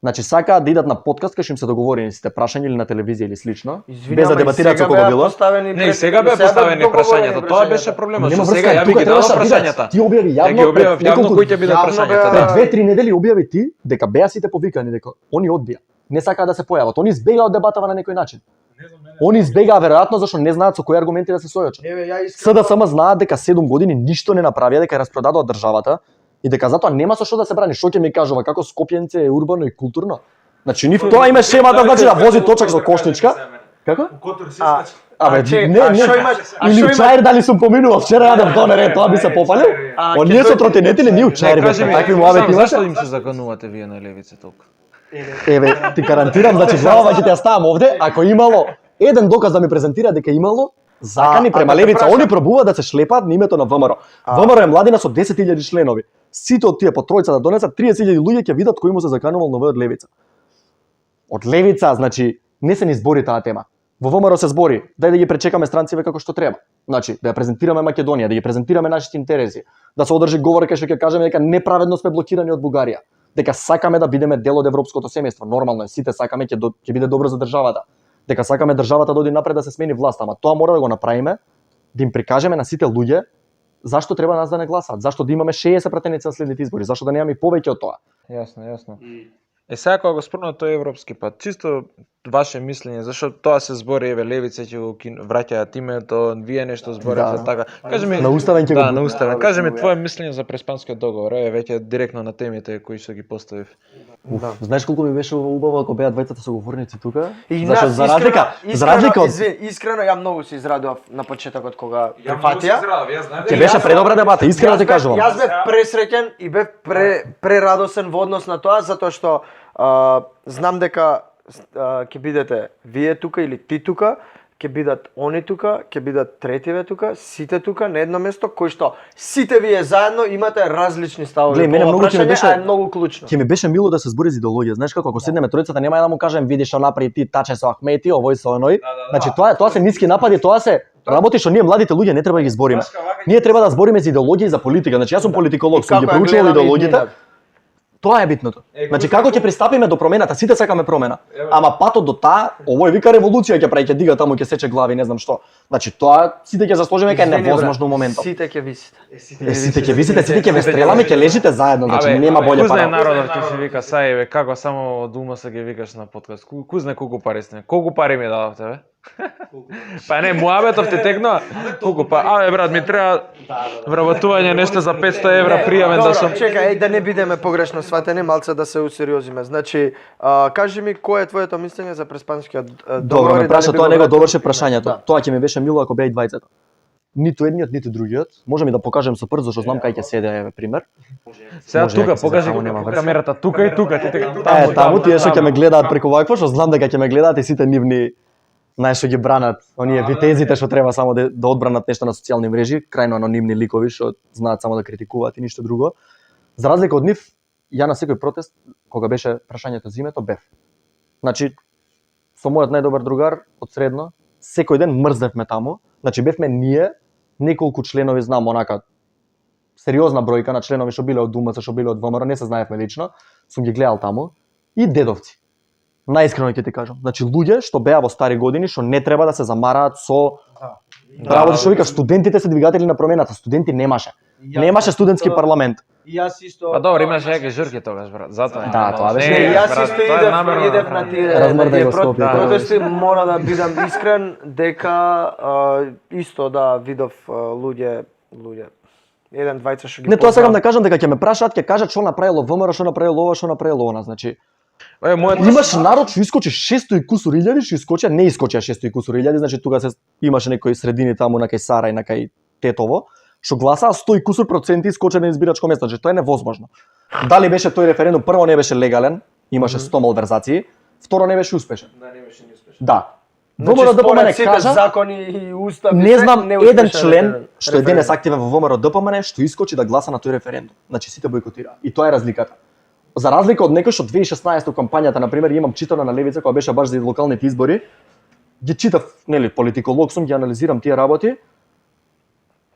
Значи сакаат да идат на подкаст кај што им се договорени сите прашања или на телевизија или слично, без да дебатираат со кого било. Не, и сега беа поставени прашањата. Тоа беше проблемот. Нема Што сега врска, ја би тука ги дала требаше да бидат. прашањата. Ти објави Ја ги јавно објавив пред јавно неколку кои ќе бидат јавно прашањата. беа- пред 2-3 недели објави ти дека беа сите повикани, дека они одбија. Не сакаат да се појават. Они избегаа од дебатава на некој начин. Они избегаа веројатно зашто не знаат со кои аргументи да се сојочат. Еве ја искрено. СДСМ знаат дека 7 години ништо не направија, дека ја распродадоа државата и дека затоа нема со што да се брани. Што ќе ми кажува како Скопјенце е урбано и културно? Значи нив тоа име шемата значи да вози точак со кошничка. Како? А, Абе, че- не, а не. што имаш? А Или што у имаш? Чаир дали сум поминувал вчера јадев донере, тоа би се попалил. А, О, ќе ние со дојде- тротинети не, ние у Чаир Не, кажи бевме. ми, Такви само муабети зашто имаше. им се законувате вие на левица толку? Еве, ти гарантирам, значи глава ќе те ја ставам овде, ако имало еден доказ да ми презентира дека имало закани А према да те левица, прашам. они пробуваат да се шлепаат на името на ВМРО. ВМРО е младина со 10.000 членови. Сите од тие по тројца да донесат 30.000 луѓе ќе видат кој му се заканувал на од левица. Од левица, значи, не се ни збори таа тема. Во ВМРО се збори, дај да ги пречекаме странциве како што треба. Значи, да ја презентираме Македонија, да ги презентираме нашите интереси, да се одржи говор кај што ќе кажеме дека неправедно сме блокирани од Бугарија, дека сакаме да бидеме дел од европското семејство. Нормално е, сите сакаме, ќе биде добро за државата. Дека сакаме државата да оди напред да се смени власта, ама тоа мора да го направиме, да им прикажеме на сите луѓе зашто треба нас да не гласаат, зашто да имаме 60 пратеници на следните избори, зашто да немаме и повеќе од тоа. Јасно. Сега кога го спомна тој европски пат, чисто ваше мислење, зашто тоа се збори, еве левица ќе го враќаат името, вие нешто зборите Да. така. Кажи ми На уставен ќе го Да, на бутнат. уставен. Кажи ми твое мислење за преспанскиот договор, еве веќе директно на темите кои што ги поставив. Да. Знаеш колку би беше убаво ако беа двајцата соговорници тука? И Зашто нас, за разлика, за разлика од извини, искрено ја многу се израдував на почетокот кога прифатија. ќе беше предобра дебата, искрено ти кажувам. Јас бев пресреќен и бев прерадосен во однос на тоа затоа што знам дека ќе бидете вие тука или ти тука, ќе бидат они тука, ќе бидат третиве тука, сите тука на едно место, кои што сите вие заедно имате различни ставови. Глеј, мене многу ќе ми беше многу клучно. Ќе ми беше мило да се збори за идеологија. Знаеш како, ако седнеме тројцата, нема да му кажем видиш што направи ти таче со Ахмети, овој со оној. Значи тоа се ниски напади, тоа се работи што ние младите луѓе не треба да ги збориме. Ние треба да збориме за идеологија и за политика. Значи јас сум политиколог, сум ги проучувал идеологијата. Тоа е битното. Значи како ќе пристапиме до промената, сите сакаме промена. Ама патот до таа, овој вика револуција ќе прави, ќе дига таму, ќе сече глави, не знам што. Значи тоа сите ќе заслужиме дека е невозможно моментот. Сите ќе висите. Сите ќе висите, сите ќе ве стреламе, ќе лежите заедно, значи нема боле пара. Куј знае пара. народот ќе се вика сај бе, како само од ума се ги викаш на подкаст. Куј знае колку пари сте? Колку пари ми дадовте бе? Па не, муабетов ти текнува. Колку па? Абе брат, ми треба вработување нешто за 500 евра пријавен да сум. Чекај, да не бидеме погрешно сватени, малце да се усериозиме. Значи, кажи ми кој е твоето мислење за преспанскиот Добро, договор? ме праша тоа, него доврши прашањето. Да. Тоа ќе ми беше мило ако беа и двајцата. Ниту едниот, ниту другиот. Може ми да покажем со прст, зашто знам кај ќе седе, еве пример. Сега Може, тука ако се покажи само нема врска. камерата, тука и тука, ти така Таму тие што ќе ме гледаат преку вакво, што знам дека ќе ме гледаат и сите нивни знаеш што ги бранат, оние витезите што треба само да одбранат нешто на социјални мрежи, крајно анонимни ликови што знаат само да критикуваат и ништо друго. За разлика од нив, ја на секој протест кога беше прашањето за името бев. Значи со мојот најдобар другар од средно, секој ден мрзевме таму. Значи бевме ние, неколку членови знам онака сериозна бројка на членови што биле од ДУМЦ, што биле од ВМРО, не се знаевме лично, сум ги гледал таму и дедовци. Наискрено ќе ти кажам. Значи луѓе што беа во стари години што не треба да се замараат со работи што викаш студентите се двигатели на промената, студенти немаше. Немаше студентски парламент. И јас исто. Па добро, имаше некои журки тогаш брат, затоа. Да, тоа беше. Не, јас исто идев на тие Размрдај го Скопје. протести, мора да бидам искрен дека исто да видов луѓе. Еден двајца што ги Не, тоа сакам да кажам дека ќе ме прашаат, ќе кажат што направило ВМРО, што направило ова, што направило она, значи имаш народ што искочи 600 и кусур илјади, што искочи, не искочи 600 и кусур илјади, значи тука се имаше некои средини таму на кај Сара и на кај Тетово, што гласаа 100 и кусур проценти искочени на избирачко место, значи тоа е невозможно. Дали беше тој референдум, прво не беше легален, имаше 100 малверзации, второ не беше успешен. Да, не беше ни успешен. Да. Значи, ВМРО-ДПМН кажа, закони и устав не знам еден член што е денес активен во ВМРО-ДПМН што искочи да гласа на тој референдум. Значи сите бојкотираа. И тоа е разликата. За разлика од некој што 2016 кампањата на пример имам читано на левица кога беше баш за локалните избори, ги читав, нели, политиколог сум, ги анализирам тие работи.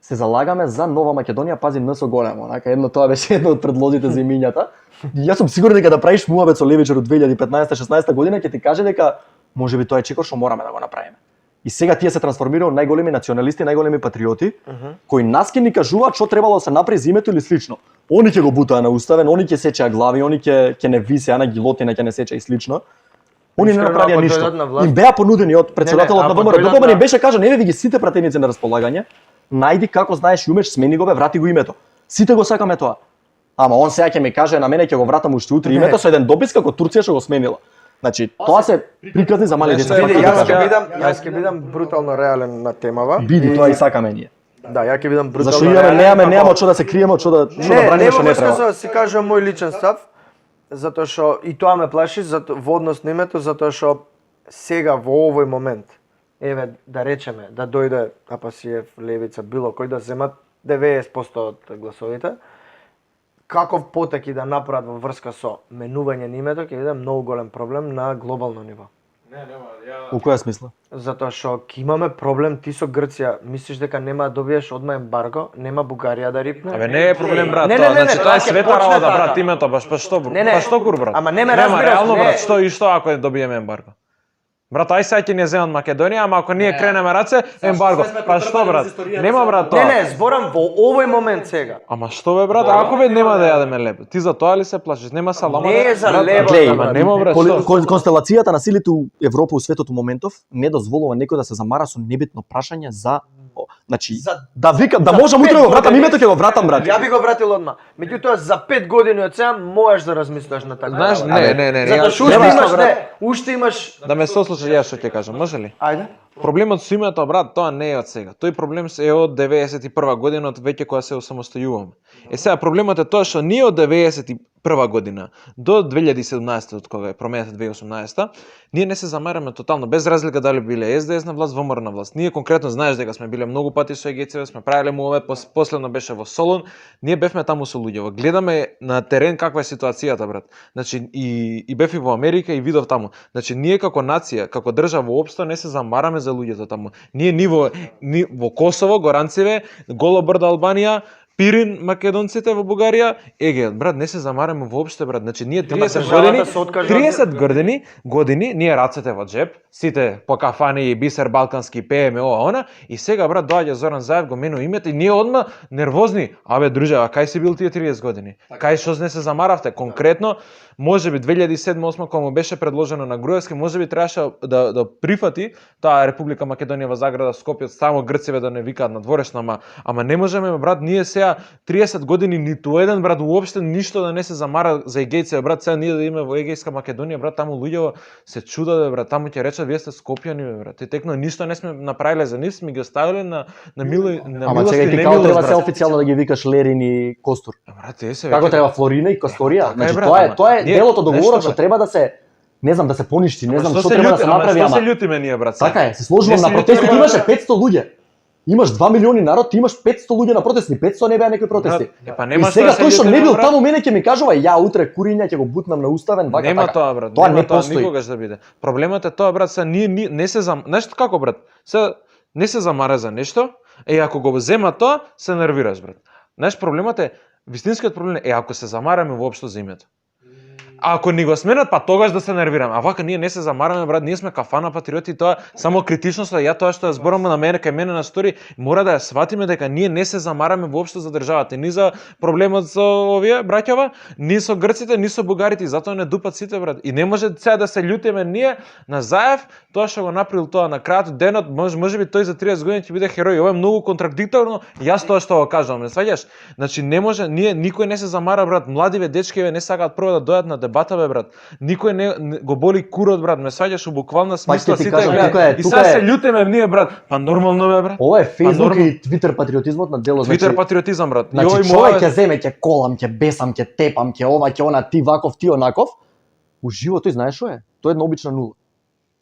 Се залагаме за Нова Македонија, пази НС големо, онака едно тоа беше едно од предлозите за имињата. Јас сум сигурен дека да правиш муабет со левичар од 2015-16 година ќе ти каже дека можеби тоа е чекор што мораме да го направиме. И сега тие се трансформираа во најголеми националисти, најголеми патриоти, кои нас ќе ни кажуваат што требало да се направи за името или слично. Они ќе го бутаа на уставен, они ќе сечеа глави, они ќе не висеа на гилотина, ќе не сечеа и слично. Они не направија ништо. Им беа понудени од председателот на ВМРО-ДПМН, им беше кажано, еве ви ги сите пратеници на располагање, најди како знаеш и умеш, смени го бе, врати го името. Сите го сакаме тоа. Ама он сега ќе ми каже на мене ќе го вратам уште утре името со еден допис како Турција што го сменила. Значи, тоа се приказни за мали деца. Јас ќе бидам брутално реален на темава. Биди, тоа и сакаме ние. Да, ја ќе бидам брутално Зашто реален. немаме од што да се криеме, од што да браниме што не треба. Не, си кажам мој личен став, затоа што и тоа ме плаши во однос на името, затоа што сега во овој момент, еве да речеме, да дојде Апасиев, Левица, било кој да земат 90% од гласовите, каков потек и да направат во врска со менување на името, ќе биде многу голем проблем на глобално ниво. Во која смисла? Затоа што ќе имаме проблем ти со Грција, мислиш дека нема да добиеш одма ембарго, нема Бугарија да рипне? Абе не е проблем брат, Не, тоа, не, не, значи не, тоа е тоа ќе света почне работа така. брат, името баш па што Не, не. па што кур брат? Ама не ме Нема разбираш, реално не. брат, што и што ако добиеме ембарго? Брат, ај сега ќе ни земат Македонија, ама ако ние кренеме раце, ембарго. Па што брат? Нема брат тоа. Не, зборам во овој момент сега. Ама што бе брат, ако бе нема да јадеме леб. Ти за тоа ли се плашиш? Нема салама. Не е за брат, леб, глеј, брат. ама нема брат. што? Констелацијата на силите у Европа у светот у моментов не дозволува некој да се замара со небитно прашање за значи да викам да можам утре го вратам името ќе го вратам брат. Ја би го вратил одма. Меѓутоа за 5 години од сега можеш да размислиш на така. Знаеш, не. Затоа што уште Нема, имаш, брат. не, уште имаш. Да ме сослушаш јас што ќе кажам, може ли? Ајде. Проблемот со името, брат, тоа не е од сега. Тој проблем е од 91 година, од веќе кога се осамостојуваме. Сега проблемот е тоа што ние од 91 година до 2017 од кога е променета 2018, ние не се замараме тотално без разлика дали биле СДС на власт, ВМРО на власт. Ние конкретно знаеш дека сме биле многу пати со ЕГЦВ, сме правеле муавет, последно беше во Солун, ние бевме таму со луѓето. Гледаме на терен каква е ситуацијата, брат. Значи и бев и во Америка и видов таму. Значи ние како нација, како држава воопшто не се замараме за луѓето таму. Ние во Косово, Горанцеве, Голо брдо Албанија, Пирин македонците во Бугарија, брат, не се замараме воопште, брат. Значи ние 30 години ние рацете во джеп, сите по кафани и бисер балкански пееме ова она и сега, брат, доаѓа Зоран Заев, го менува името и ние одма нервозни. Абе, дружева, кај си бил тие 30 години? Кај што не се замаравте? Конкретно, можеби 2007-2008 кога му беше предложено на Груевски, можеби требаше да прифати таа Република Македонија во Заграда, Скопје, само Грцеве да не викаат на дворешно, ама не можеме, брат, ние сега 30 години ниту еден, брат, уопште ништо да не се замара за егејци, брат, сега ние да имаме во Егејска Македонија, брат, таму луѓето се чудат, брат, таму ќе речат вие сте скопјани, брат. И текно ништо не сме направиле за нив, сме ги оставиле на милост и немилост. Ама чекај, ти како треба се официјално да ги викаш Лерин и Костур? Брат, се како треба Флорина и Касторија? Значи тоа е делото договорот што треба да се, не знам, да се поништи, не знам што треба да се направи, ама. Што се љутиме ние, брат? Така е, се сложувам на протести, имаше 500 луѓе. Имаш 2 милиони народ, ти имаш 500 луѓе на протести, 500 не беа некои протести. И сега тој што не бил таму, мене ќе ми кажува, ја утре куриња ќе го бутнам на уставен, вака така. Нема тоа, брат. Тоа не постои. Никогаш да биде. Проблемот е тоа, брат, се ние не се знаеш како, брат? Се не се замара за нешто, ако го зема тоа, се нервираш, брат. Знаеш, проблемот е, вистинскиот проблем е ако се замараме воопшто за името. А ако ни го сменат, па тогаш да се нервираме. А вака ние не се замараме, брат, ние сме кафана патриоти, тоа само критичност, ја тоа што ја зборувам на мене кај мене на стори, мора да ја сватиме дека ние не се замараме воопшто за државата, ни за проблемот со овие браќава, ни со грците, ни со бугарите, затоа не дупат сите, брат. И не може сега да се љутиме ние на Заев, тоа што го направил тоа на крајот денот, можеби тој за 30 години ќе биде херој. Ова е многу контрадикторно, јас тоа што го кажувам, не сваѓаш? Значи не може, ние никој не се замара, брат, младиве дечкиве не сакаат прво да дојдат на дебата, бе, брат. Никој не го боли курот, брат, ме сваѓаш у буквална смисла сите гледаат. И сега се љутиме ние, брат. Па нормално бе, брат. Ова е Facebook и Twitter патриотизмот на дело, значи. Twitter патриотизам, брат. Значи човек ќе земе, ќе колам, ќе бесам, ќе тепам, ќе ова, ќе она, ти ваков, ти онаков. Уживо тој знаеш што е? Тој е една обична нула.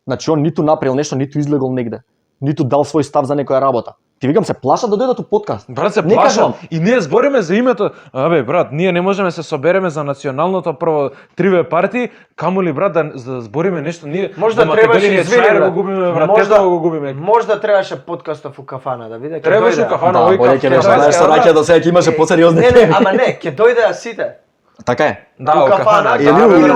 Значи он ниту направил нешто, ниту излегол негде. Ниту дал свој став за некоја работа. Ти викам се плашат да дојдат у подкаст. Брат, се плашам. И ние збориме за името. Абе, брат, ние не можеме се собереме за националното прво триве партии, камоли, брат, да збориме нешто. Ние можда требаше извини, да го губиме, брат, можда го губиме. Можда требаше подкастов у кафана да биде. Требаше у кафана, овој кафе. Знаеш со раќа до сега ќе имаше посериозни теми. Не, ама не, ќе дојдеа сите. Така е. Да, у кафана, или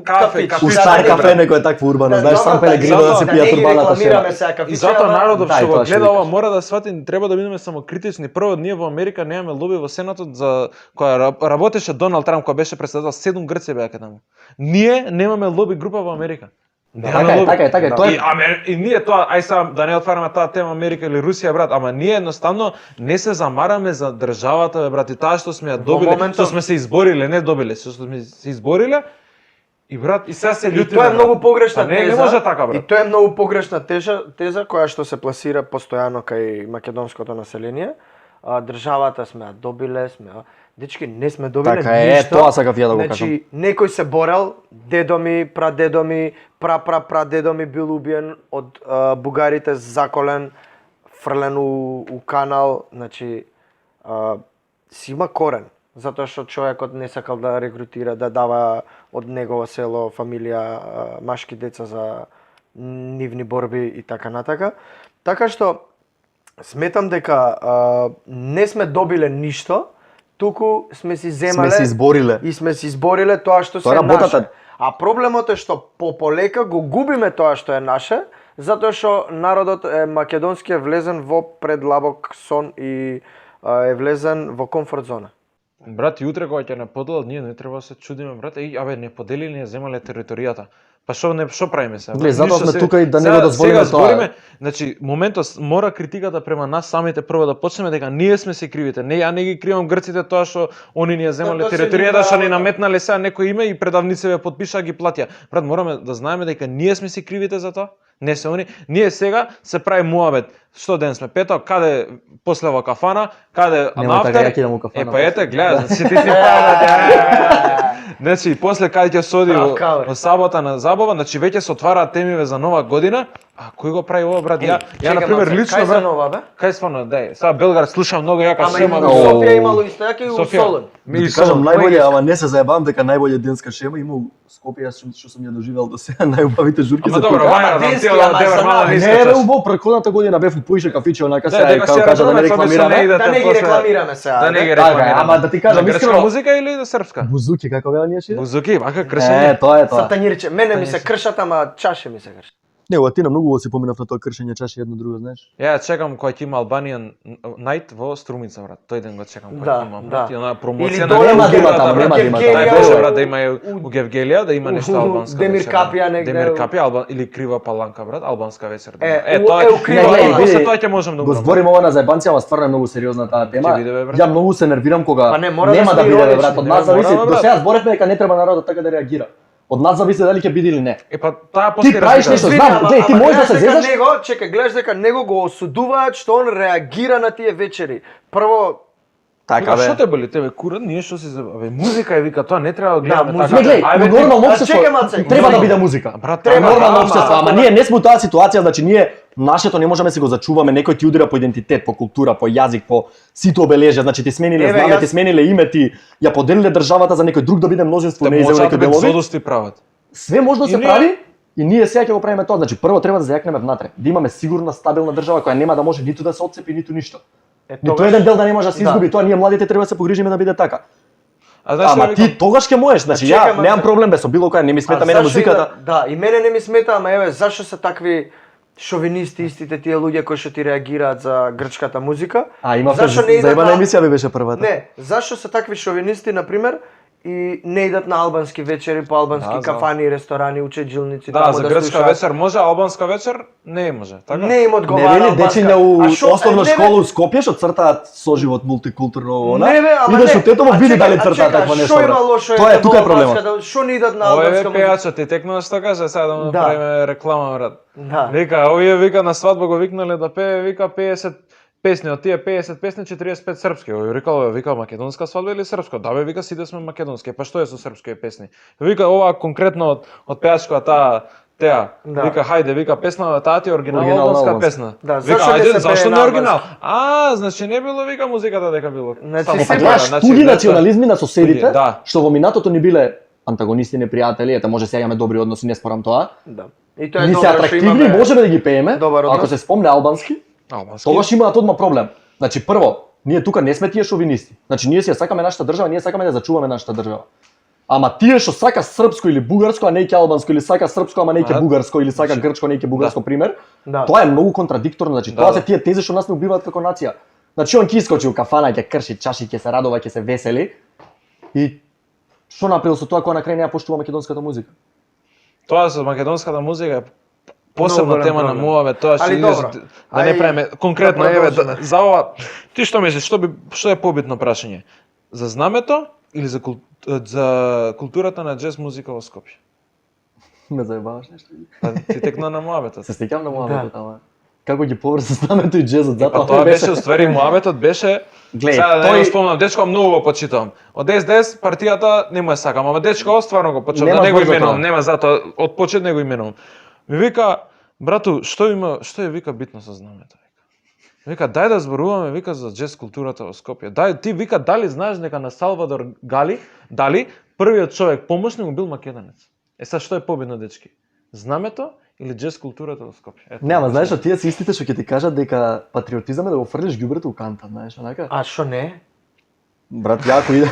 кафе, у стар кафе некој е такво урбано, знаеш, сам Пелегрино да се пијат урбаната шема. И затоа народот што го гледа ова мора да свати, треба да бидеме самокритични. Прво, ние во Америка немаме лоби во Сенатот за која работеше Доналд Трамп кога беше председател, 7 Грци беа таму. Ние немаме лоби група во Америка. Така е. И ние тоа, ај сега да не отвараме таа тема Америка или Русија, брат, ама ние едноставно не се замараме за државата, брат, и таа што сме ја добиле, што сме се избориле, не добиле, што сме се избориле. И брат, и сега се љутиме. Тоа е многу погрешна теза. Не може така, брат. И тоа е многу погрешна теза која што се пласира постојано кај македонското население. Државата сме ја добиле, дечки не сме добиле ништо. Така е, тоа сакав ја да го кажам. Значи, некој се борел, дедо ми, прадедо ми, прадедо ми бил убиен од бугарите, заколен, фрлен у канал, значи си има корен. Затоа што човекот не сакал да рекрутира, да дава од негово село, фамилија, машки деца за нивни борби и така натака. Така што сметам дека не сме добиле ништо, туку сме си земале и сме си избориле тоа што се наше. А проблемот е што полека го губиме тоа што е наше, затоа што народот македонски е влезен во предлабок сон и е влезен во комфорт зона. Брат, и утре кога ќе не поделат, ние не треба да се чудиме, брат. Абе, не поделили, не земале територијата. Па што правиме сега? Гле, затоа сме тука и да не го дозволиме тоа. Значи, моментот мора критиката према нас самите прво да почнеме дека ние сме се кривите. Не, ја не ги кривам грците тоа што они ни ја земале територијата, што ни наметнале сега некој име и предавници ја подпиша ги платија. Брат, мораме да знаеме дека ние сме се кривите за тоа. Не се они. Ние сега се прави муабет. Што ден сме? Петок, каде после во кафана, каде Нема така нафтер? јаки да му кафана. Па ете, гледа, си ти правила. Значи, после каде ќе се оди во сабота на забава, значи веќе се отвараат темиве за нова година. А кој го прави ова, брат? Ја на пример лично, кај за брат. нова, бе? Кај стварно, дај. Сега Белград слушам многу јака Ама и шема. у Софија имало исто јаки и у Солун. Да ти кажам најболje, ама не се заебавам дека најболje денска шема има у Скопје, што сум ја доживеал до сега, најубавите журки Ама се добро, тука. вајна, да денски, ти ама девер за мала нас. не Не, бе, искаш. убаво, преходната година бев у поише кафиче, онака Да, сега, дека како се кажа да не рекламираме. Да не ги рекламираме сега. Да не ги ајде. Така е, рекламираме. ама да ти кажам, На грчка искрено- музика или на српска? Бузуки, како беа ние шире? Бузуки, вака кршење. Тоа е тоа. Сатанирче, мене ми се кршат, ама чаше ми се кршат. Не, ти на многу си поминав на тоа кршење чаши едно друго, знаеш. Ја чекам кој ќе има Albanian Night во Струмица, брат. Тој ден го чекам кој Да, ќе има, брат. да. И она Или промоција доле нема да има Гевгелија, таму, брат. нема да има Тај таму. беше, брат, да има и у Гевгелија, да има нешто у албанско. Демир вечер, Капија брат. негде, Демир у- Капија или Крива Паланка, брат, албанска вечер. да Е, има. у- Тоа у Крива тоа Паланка. после тоа ќе можам да Го го зборим ова на заебанци, ама стварно е многу сериозна таа тема. Ќе биде, бе, брат. Ја многу се нервирам кога Па не, мора да нема сме да биде, бе, иронични, брат, од не, нас зависи. мораме, До брат. сега зборевме дека не треба народот така да реагира. Од нас зависи дали ќе биде или не. Е па таа после правиш нешто, Извини, знам, ама- гледај, ти ама можеш да гледаш се дека зезаш? Него, чекај, гледаш дека него го осудуваат што он реагира на тие вечери. Прво, Така Што бе. те боли тебе курат? Ние што се абе музика е вика тоа не треба да гледаме музика. така. Не гледај, Ајде, у ти- нормално А, чекай, општество Маце, треба да музика. биде музика. Брат, Треба, Нормално ама- општество, ама ние не сме у таа ситуација, значи ние нашето не можеме да си го зачуваме, некој ти удира по идентитет, по култура, по јазик, по сите обележја, значи ти смениле Еве, знаме, јас- ти смениле име, ти ја поделиле државата за некој друг да биде мнозинство, Те не и за можат некој да делови. зодости прават. Све може да И се ние- прави и ние сега ќе го правиме тоа. Значи прво треба да зајакнеме внатре, да имаме сигурна, стабилна држава која нема да може ниту да се отцепи, ниту ништо. Ниту еден дел да не може да се Да. изгуби, тоа ние младите треба да се погрижиме да биде така. А знаеш Ама што ти викам? тогаш ќе можеш, значи Чекај, ја ма, немам проблем бе со било која, не ми смета мене зашо и музиката. Да, и мене не ми смета, ама еве зашо се такви шовинисти истите тие луѓе кои што ти реагираат за грчката музика? А има Зашо не идат заебана на- емисија би беше првата. Не, зашо се такви шовинисти, например, и не идат на албански вечери по албански Да, знам. кафани, ресторани, учеджилници, Да, таму за да грчка слушаат. вечер може, албанска вечер не може, така? Не им Не одговара вели албанска. дечиња у А шо- основна не, бе, школа у Скопје што цртаат соживот мултикултурно она. Не бе, ама Идеш не. у Тетово, А види чекај, дали а цртаат чекај, таква нешто. Што има брат. лошо Тоа е во тука е албанска проблемот. да- Што не идат на Овој албанска е музика? пејачот ти текнува што каже, сега да му Да. направиме реклама, брат. Да. Вика, овие вика на свадба го викнале да пее, вика 50 песни, од тие 50 песни 45 српски. Овој рекал, вика македонска свадба или српска? Да бе, вика сите сме македонски. Па што е со српски песни? Вика ова конкретно од пејачката теа. Да. Вика хајде, вика песна таа ти е оригинална Оригинална албанска албанска. песна. Да, вика зашо не ајде, се зашто пее не на е оригинал? албански? Значи не било вика музиката дека било. Значи, Само си Па Сепара, гледаш значи, туги деца- национализми на соседите, Да. што во минатото ни биле антагонисти, непријатели, ете може сега имаме добри односи, не спорам тоа. Да. И тоа е Ни се добро што атрактивни, имаме. можеме да ги пееме. добар однос. Ако се спомне албански, Албански. тогаш имаат одма проблем. Значи прво, ние тука не сме тие шовинисти. Значи ние си ја сакаме нашата држава, ние сакаме да зачуваме нашата држава. Ама тие што сака српско или бугарско, а не ќе албанско, или сака српско, ама не ќе А, бугарско, или сака значи, грчко, не ќе бугарско, пример, Да. тоа е многу контрадикторно, значи Да, тоа да. се тие тези што нас не убиваат како нација. Значи он ќе искочи у кафана, ќе крши чаши, ќе се радува, ќе се весели. И што направил со тоа кога на крај не ја поштува македонската музика? Тоа со македонската музика е посебна Много голем тема на проблем. муаве, тоа што Али идеш добро. да не Ај, правиме конкретно да еве продолжиме. за ова ти што мислиш, што е побитно прашање? За знамето или за за културата на џез музика во Скопје? Ме заебаваш нешто? Па ти текна на муабетот. Се сеќавам на Да. муабетот, ама како ги поврзе знамето и џезот, Па затоа тоа беше уствари муабетот беше Глеј, сега да тој- не го спомнам, дечко многу го почитувам. Од СДС партијата не му е сакам, ама дечко стварно го почитувам, Нема да не го збор за именувам, тоа. нема затоа од почет не го именувам. Ми вика, брату, што е вика битно со знамето? Вика, дај да зборуваме, вика, за џез културата во Скопје. Дај, ти вика, дали знаеш дека на Салвадор Дали првиот човек помошник му бил македонец? Е сега што е побитно, дечки? Знамето или џез културата во Скопје? Ето, Не, ама знаеш, што тие се истите што ќе ти кажат дека патриотизам е да го фрлиш ѓубрето у канта, знаеш, онака? А што не? Брат, ја ако иде.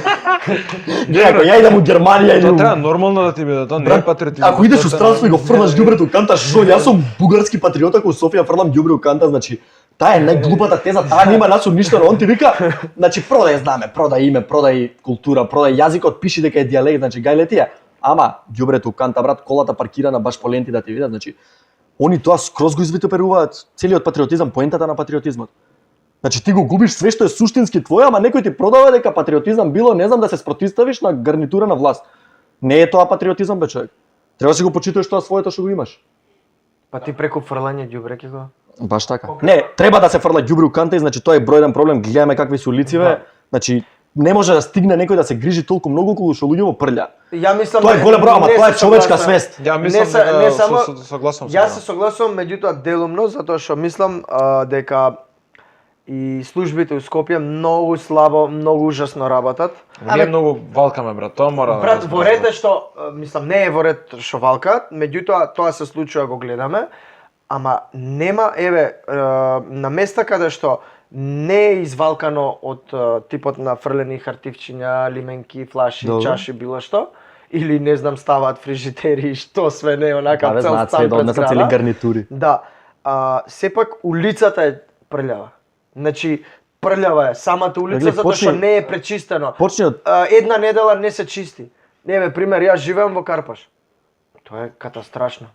Не, ако ја идам у Германија или Тоа у... треба нормално да ти биде, тоа не е Брат, патриотизам. ако идеш у Тоа странство и го фрлаш не- ѓубрето у канта, што јас сум бугарски патриот, ако у Софија фрлам ѓубре у канта, значи таа е најглупата теза, таа нема нас ништо, но он ти вика, значи продај знаме, продај име, продај култура, продај јазикот, пиши дека е дијалект, значи гајле тие. Ама ѓубрето у канта, брат, колата паркирана баш по ленти да ти видат, значи они тоа скроз го извитоперуваат целиот патриотизам, поентата на патриотизмот. Значи ти го губиш све што е суштински твое, ама некој ти продава дека патриотизам било, не знам, да се спротивставиш на гарнитура на власт. Не е тоа патриотизам, бе човек. Треба да си го почитуваш тоа своето што го имаш. Па ти преку фрлање ѓубре ќе го. Баш така. Не, треба да се фрла ѓубре у канта, значи тоа е број еден проблем. Гледаме какви се улициве. Да. Значи не може да стигне некој да се грижи толку многу колку што луѓе во прља. Ја мислам Тоа е голем број, ама не тоа е се човечка согласам. свест. Ја мислам не само согласам со Јас тоа. се согласувам, меѓутоа делумно, затоа што мислам дека и службите у Скопје многу слабо, многу ужасно работат. Ние многу валкаме, брат, тоа мора да Брат, го во ред е што, мислам, не е во ред што валкат, меѓутоа тоа се случува, го гледаме, ама нема, еве, на места каде што не е извалкано од типот на фрлени хартивчиња, лименки, флаши, Добро. чаши, било што, или не знам, ставаат фрижитери, што све не, онака Да, цел знаат стан све да пред однесат цели зграда. гарнитури. Да, сепак улицата е прљава. Значи, прљава е самата улица Гледай, затоа што почни- не е пречистено. Почни од Една недела не се чисти. Еве пример, јас живеам во Карпаш. Тоа е катастрашно.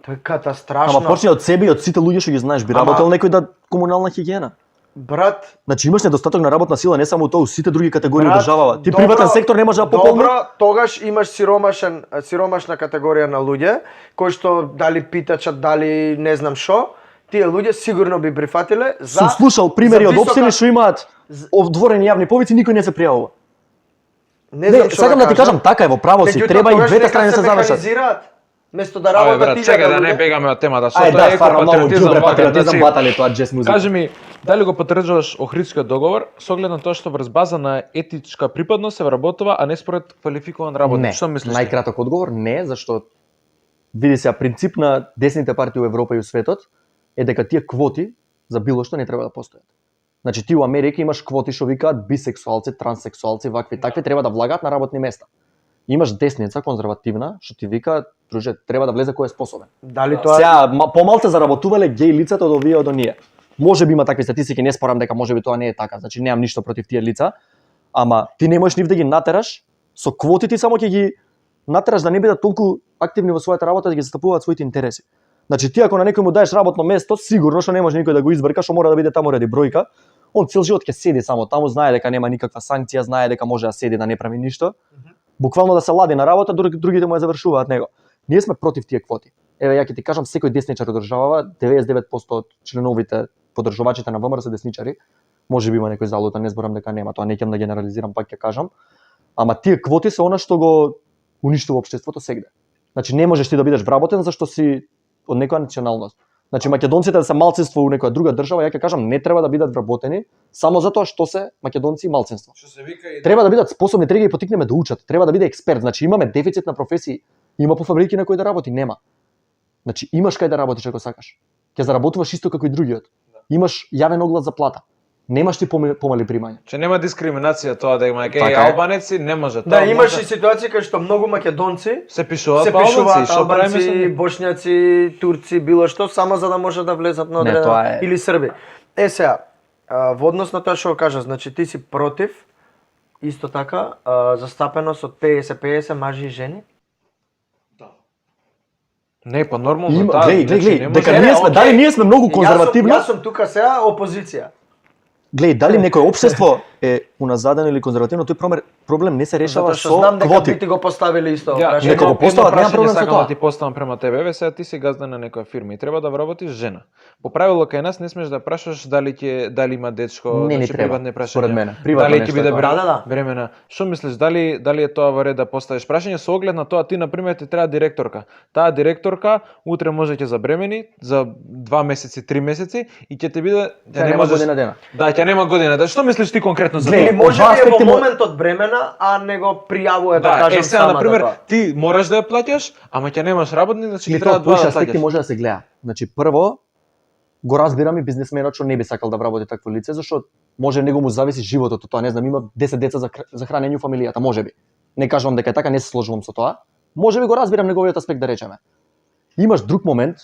Тоа е катастрашно. Ама почни од себе и од сите луѓе што ги знаеш. Би Ама- работел некој да комунална хигиена. Брат, Значи имаш недостаток на работна сила, не само тоа, у сите други категории брат, државава. Ти добро- приватен сектор не може да пополни. Добро, тогаш имаш сиромашна категорија на луѓе, кои што дали питачат, дали не знам што, тие луѓе сигурно би прифатиле за Сум слушал примери за од висока- општини што имаат отворени јавни повици, никој не се пријавува. Не знам Не, што сакам да ти кажам, така е, во право си, Меѓутоа, треба и тогаш двете нека страни да се завршат. механизираат. Место да Абе, работат брат, и чекај да не луѓе. бегаме од темата, што Ај тоа да, е стварно многу патриотизам, ѓубре вака, патриотизам значи, батали тоа джез музика. Кажи ми, дали го потврđуваш Охридскиот договор со оглед на тоа што врз база на етичка припадност се вработува, а не според квалификуван работник? Не, Што мислиш? ти? најкраток одговор не, зашто види се принцип на десните партии у Европа и у светот е дека тие квоти за било што не треба да постојат. Значи ти у Америка имаш квоти што викаат бисексуалци, транссексуалци, вакви такви треба да влагаат на работни места. Имаш десница конзервативна што ти вика, друже, треба да влезе кој е способен. Дали тоа Сега помалку заработувале геј лицата од овие од оние. Може би има такви статистики, не спорам дека може би тоа не е така, значи немам ништо против тие лица, ама ти не можеш нив да ги натераш со квоти, ти само ќе ги натераш да не бидат толку активни во својата работа да ги застапуваат своите интереси. Значи ти ако на некој му даеш работно место, сигурно што не може никој да го избрка, што мора да биде таму ради бројка. Он цел живот ќе седи само таму, знае дека нема никаква санкција, знае дека може да седи да не прави ништо. Буквално да се лади на работа, другите му ја завршуваат него. Ние сме против тие квоти. Еве ја ќе ти кажам, секој десничар од државава, 99% од членовите поддржувачите на ВМРО се десничари. Може би има некој залута, не зборам дека нема, тоа не ќе да генерализирам, пак ќе кажам. Ама тие квоти се она што го уништува општеството сегде. Значи не можеш ти да бидеш вработен зашто си од некоја националност. Значи македонците да се малцинство у некоја друга држава, ја ќе кажам, не треба да бидат вработени само затоа што се македонци и малцинство. Што се вика и Треба да бидат способни, треба да ги потикнеме да учат, треба да биде експерт. Значи имаме дефицит на професии, има по фабрики на кои да работи, нема. Значи имаш кај да работиш ако сакаш. Ќе заработуваш исто како и другиот. Имаш јавен оглас за плата. Немаш ти помали примања. Че нема дискриминација тоа да има Така геј е. албанеци, не може тоа. Да, имаш и може- ситуации кај што многу македонци се пишуваат се по албанци, пишуваат што правиме со албанци, нив? бошњаци, турци, било што, само за да може да влезат на Не, одредена тоа е- или срби. Сега, во однос на тоа што кажа, значи ти си против исто така застапеност од 50-50 мажи и жени? Не, па нормално Има, таа. гледај, значи, не дека може- ние сме, дали ние сме многу конзервативни? Јас сум тука сега опозиција. Гледај, дали некој општество е уназадено или конзервативно, тој проблем не се решава Затоа што со знам дека квоти. би ти го поставили исто Ја, прашање. Некој го постават, нема проблем со сакам тоа. да ти поставам према тебе, еве сега ти си газда на некоја фирма и треба да вработиш жена. По правило кај нас не смеш да прашаш дали има дечко, Не ни значи треба, приватни прашања. според мене. Приватно Дали ќе нешто биде е тоа. Да. бремена. Што мислиш, дали е тоа во ред да поставиш прашање со оглед на тоа ти на пример ти треба директорка. Таа директорка утре може ќе забремени за 2 месеци, 3 месеци и ќе ти биде Ќе нема година дена. Да, ќе нема година. Да, што мислиш ти конкретно за Гледај, тоа? Или може од два би е во аспекти моментот бремена, а не го пријавува да Да, кажам сега сама на пример тоа. ти мораш да ја плаќаш, ама ќе немаш работник, значи Или ќе треба тоа два поише да аспекти плаќаш. може да се гледа. Значи прво го разбирам и бизнисменот што не би сакал да вработи такво лице, зашто може него му зависи животот од тоа, не знам, има 10 деца за хранење у фамилијата, можеби. Не кажувам дека е така, не се сложувам со тоа. Можеби го разбирам неговиот аспект да речеме. Имаш друг момент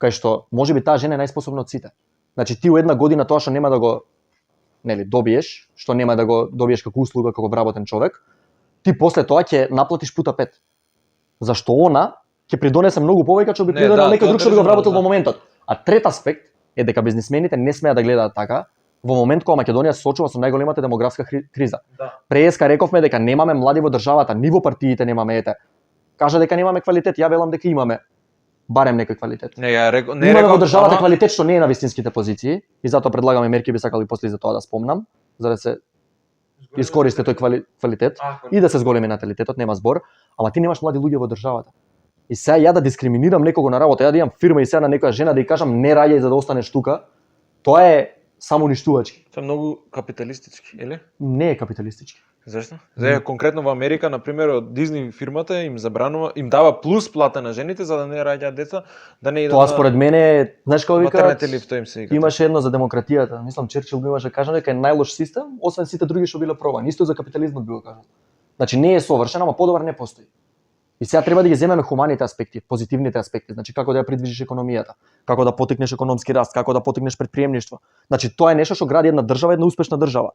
кај што можеби таа жена е најспособна од сите. Значи ти у една година тоа што нема да го добиеш, што нема да го добиеш како услуга, како вработен човек, ти после тоа ќе наплатиш пута 5. Зашто она ќе придонесе многу повеќе што би Не, придонел да, некој тоа друг што би го држам, вработил да. во моментот. А трет аспект е дека бизнисмените не смеат да гледаат така во момент кога Македонија се соочува со најголемата демографска криза. Да. Преска рековме дека немаме млади во државата, ни во партиите немаме ете. Кажа дека немаме квалитет, ја велам дека имаме. барем некој квалитет. Не, ја рекол, не Имаме во рекол, државата ама- квалитет што не е на вистинските позиции и затоа предлагаме мерки, би сакали после за тоа да спомнам, за да се искористи тој квалитет и да се зголеми наталитетот, нема збор, ама ти немаш млади луѓе во државата. И сега ја да дискриминирам некого на работа, ја да имам фирма и сега на некоја жена да ја кажам не раѓај за да останеш тука, тоа е самоуништувачки. Тоа е многу капиталистички, или? Не е капиталистички. Зашто? За конкретно во Америка, на пример, од Дизни фирмата им забранува, им дава плюс плата на жените за да не раѓаат деца, да не идат Тоа според мене, знаеш како викаат, матернете лифт, тоа им се вика. имаше едно за демократијата. Мислам Черчил го имаше кажано дека е најлош систем, освен сите други што биле пробани. Исто за капитализмот било кажано. Значи не е совршен, ама подобар не постои. И сега треба да ги земеме хуманите аспекти, позитивните аспекти, значи како да ја придвижиш економијата, како да потикнеш економски раст, како да потикнеш предприемништво. Значи тоа е нешто што гради една држава, една успешна држава.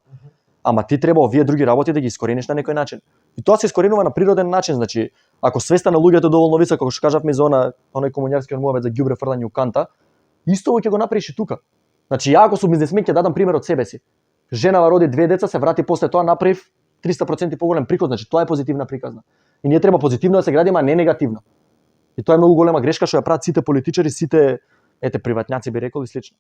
Ама ти треба овие други работи да ги искорениш на некој начин. И тоа се искоренува на природен начин, значи ако свеста на луѓето е доволно висока, како што кажавме за оној комуњарски муавет за ѓубре фрлање у канта, исто ќе го направиш и тука. Значи ја ако сум бизнесмен ќе дадам пример од себе си. Женава роди 2 деца, се врати после тоа направив 300% поголем приход, значи тоа е позитивна приказна. И ние треба позитивно да се градиме, а не негативно. И тоа е многу голема грешка што ја прават сите политичари, сите приватњаци би рекол и слично.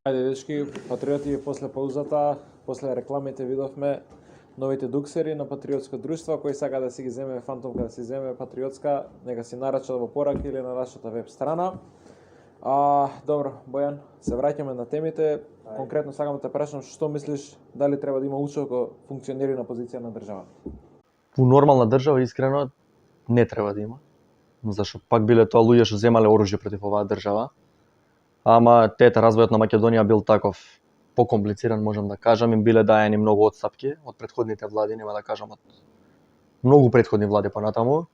Ајде дечки, патриоти после паузата, после рекламите видовме новите дуксери на Патриотско друштво, кој сака да си ги земе фантомка, да си земе Патриотска, нека си нарача во порака или на нашата веб страна. Добро, Бојан, се враќаме на темите. Конкретно сакам да те прашам што мислиш, дали треба да има уште функционери на позиција на држава? Во нормална држава искрено не треба да има. Зашто пак биле тоа луѓе што земале оружје против оваа држава. Ама развојот на Македонија бил таков покомплициран, можам да кажам, им биле даени многу отстапки од претходните влади, нема да кажам од многу претходни влади понатаму.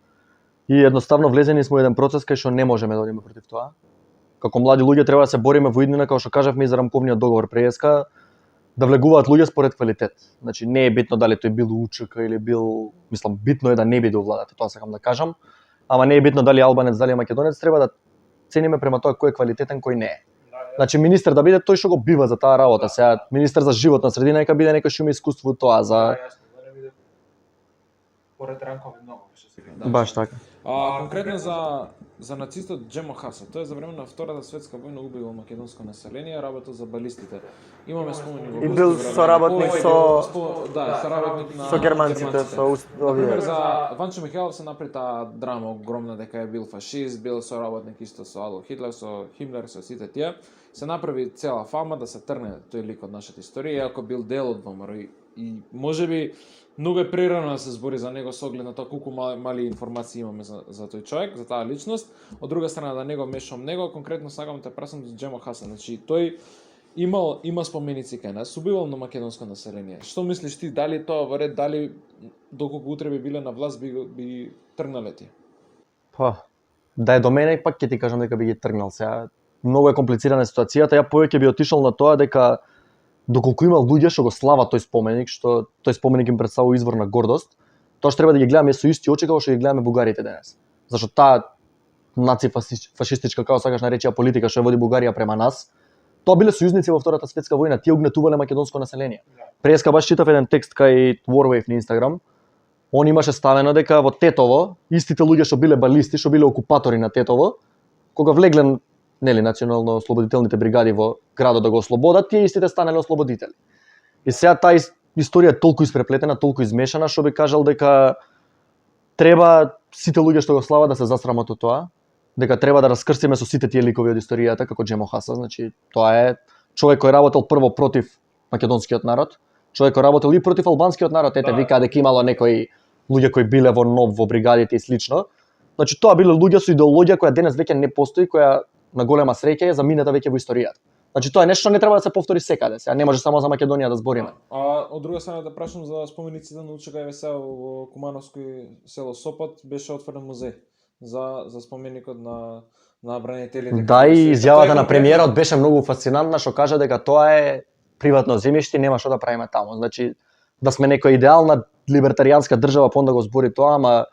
И едноставно влезени сме во еден процес кај што не можеме да одиме против тоа. Како млади луѓе треба да се бориме во иднина, како што кажавме и за рамковниот договор преска, да влегуваат луѓе според квалитет. Значи не е битно дали тој бил УЧК или бил, мислам, битно е да не биде у владата, тоа сакам да кажам. Ама не е битно дали албанец, дали македонец, треба да цениме према тоа кој е квалитетен, кој не е. Значи министер да биде тој што го бива за таа работа. Сега министер за животна средина нека биде некој што има искуство тоа за да не биде поред ранкови многу што се Баш така. Конкретно за нацистот Джемо Хаса, тој за време на Втората светска војна убил македонско население, работел за балистите. Имаме спомени во И бил соработник со соработник на со германците, со Например, овие. за Ванчо Михаилов се направи таа драма огромна дека е бил фашист, бил соработник исто со Адолф Хитлер, со Химлер, со сите тие. Се направи цела фама да се трне тој лик од нашата историја, иако бил дел од ВМРО и можеби многу е прерано да се збори за него со оглед на тоа колку мали информации имаме за тој човек, за таа личност. Од друга страна да не го мешам него, конкретно сакам да те прашам за Джемо Хасан. Значи тој има споменици кај нас, убивал на македонско население. Што мислиш ти, дали тоа во ред, дали доколку утре би биле на власт би тргнале ти? Па, да е до мене пак ќе ти кажам дека би ги тргнал сега. Многу е комплицирана ситуацијата. Ја повеќе би отишол на тоа дека доколку има луѓе што го слават тој споменик, што тој споменик им представува извор на гордост, Тоа што треба да ги гледаме со исти очи како што ги гледаме бугарите денес. Зашто таа нацифашистичка, како сакаш наречија политика што ја води Бугарија према нас, тоа биле сојузници во Втората светска војна, тие угнетувале македонско население. Преска баш читав еден текст кај Warwave на Инстаграм. Он имаше ставено дека во Тетово истите луѓе што биле балисти, што биле окупатори на Тетово, кога влегле нели национално ослободителните бригади во градот да го ослободат, тие истите станале ослободители. И сега таа историја е толку испреплетена, толку измешана, што би кажал дека треба сите луѓе што го слават да се засрамат од тоа, дека треба да раскрстиме со сите тие ликови од историјата, како Джемо Хаса, значи тоа е човек кој работел прво против македонскиот народ, човек кој работел и против албанскиот народ, ете вика дека имало некои луѓе кои биле во НОБ во бригадите и слично. Значи тоа биле луѓе со идеологија која денес веќе не постои, која на голема среќа е заминета веќе во историјата. Значи тоа е нешто не треба да се повтори секаде. Сега не може само за Македонија да збориме. А од друга страна да прашам за спомениците на УЧК ВС во Кумановско село Сопот, беше отворен музеј за споменикот на бранителите. Да, и изјавата на премиерот беше многу фасцинантна, што кажа дека тоа е приватно земјиште, нема што да правиме таму. Значи да сме некоја идеална либертаријанска држава, понда го збори тоа, ама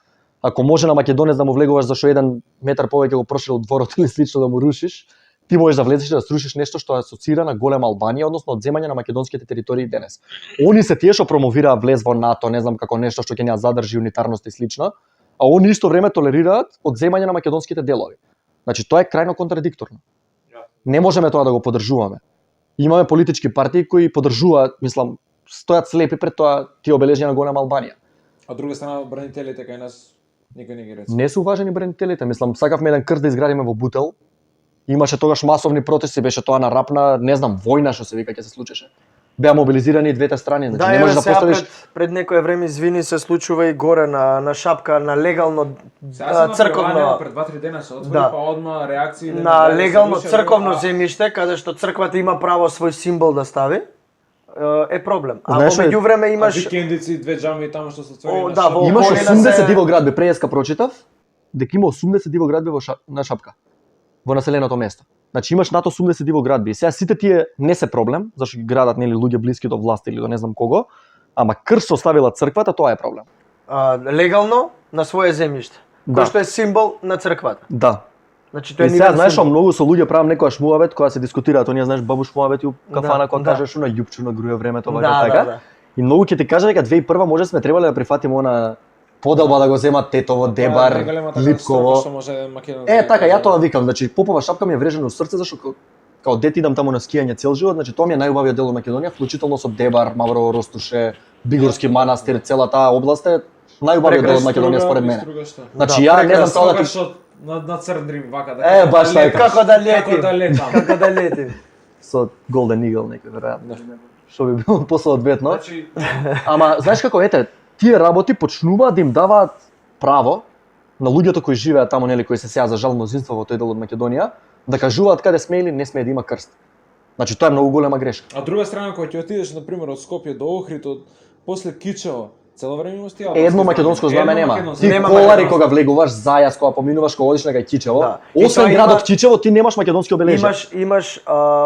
ако може на македонец да му влегуваш зашто 1 метар повеќе го прошил од дворот или слично да му рушиш, ти можеш да влезеш да срушиш нешто што е асоцира на голема Албанија, односно одземање на македонските територии денес. Они се тие што промовираа влез во НАТО, не знам како нешто што ќе ни ја задржи унитарност и слично, а они исто време толерираат одземање на македонските делови. Значи тоа е крајно контрадикторно. Не можеме тоа да го поддржуваме. Имаме политички партии кои поддржуваат, мислам, стојат слепи пред тоа тие обележња на голема Албанија. А од друга страна бранителите кај нас никој не ги рече. Не се уважени бранителите, мислам, сакавме еден крст да изградиме во Бутел. Имаше тогаш масовни протести, беше тоа на рапна, не знам, војна што се вика ќе се случеше. Беа мобилизирани и двете страни, значи Да, не можеш да сега поставиш пред некое време извини се случува и горе на Шапка на легално црковно пред 2-3 дена се отвори, Да. па одма реакции на легално црковно земјиште каде што црквата има право свој символ да стави е проблем. А Знаеш во ли, меѓувреме имаш викендици, две џамии таму што се отвори. Да, во имаш околина 80 се- дивоградби, преска прочитав, дека има 80 дивоградби на Шапка, во населеното место. Значи имаш над 80 дивоградби. И сега сите тие не се проблем, зашто ги градат нели луѓе блиски до власт или до не знам кого, ама крст што оставила црквата, тоа е проблем. легално на свое земјиште, Да. кој што е символ на црквата. Да. Значи тоа И е сега нивен знаеш што символ. многу со луѓе правам некоја муавет кога се дискутираат, оние знаеш бабуш муавети у кафана Да, кога да. кажеш на јупчу на груе времето вака Да, така. да, да. И многу ќе ти кажа дека 2001 може сме требале да прифатиме она поделба да го земат Тетово, Дебар, Липково. Што може Македонија. Е, така, ја тоа викам, значи Попова Шапка ми е врежено у срце зашто као дете идам таму на скијање цел живот, значи тоа ми е најубавиот дел од Македонија, вклучително со Дебар, Маврово Ростуше, Бигорски манастир, цела таа област е најубавиот дел од Македонија според мене. Значи ја не знам тоа да ти на Црн Дрим вака да. баш така. Како да лети. Како да летам. Како да лети. со Golden Eagle некој веројатно. Што би било посоодветно. Значи, Ама знаеш како ете, тие работи почнуваат да им даваат право на луѓето кои живеат таму, нели, кои се сега за жал мнозинство во тој дел од Македонија, да кажуваат каде сме или не сме да има крст. Значи тоа е многу голема грешка. а друга страна кога ќе отидеш на пример од Скопје до Охрид, од после Кичево, цело време имаш тие Едно македонско знаме нема. Ти Нема колари македонско. кога влегуваш, зајас кога поминуваш кога одиш на кај Кичево, Да. И освен тоа градот има- Кичево ти немаш македонски обележја. Имаш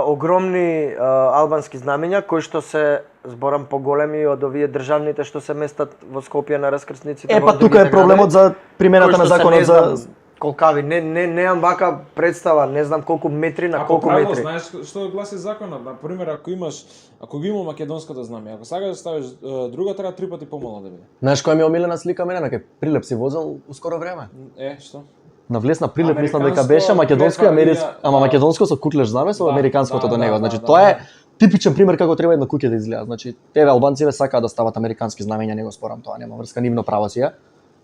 огромни албански знамења кои што се зборам поголеми од овие државните што се местат во Скопје на раскрсниците. Е во па тука другите е проблемот градови, за примената кои на што се законот не знам за колкави, немам вака представа, не знам колку метри на Ако колку правилно метри. знаеш што гласи законот, на пример ако го има македонското знаме, ако сакаш да ставиш друга треба 3 пати помало да биде. Знаеш која ми е омилена слика мене на кај Прилеп си возел ускоро време? Што? На влез на Прилеп мислам дека Американско, беше македонско и американско, клетва, ама да. македонско со кутлеш знаме со Да, американското да, до него. да, Значи да, тоа да. е типичен пример како треба едно куќе да изгледа. Значи еве албанците сакаат да стават американски знамења, не го спорам тоа, нема врска, нивно право си е.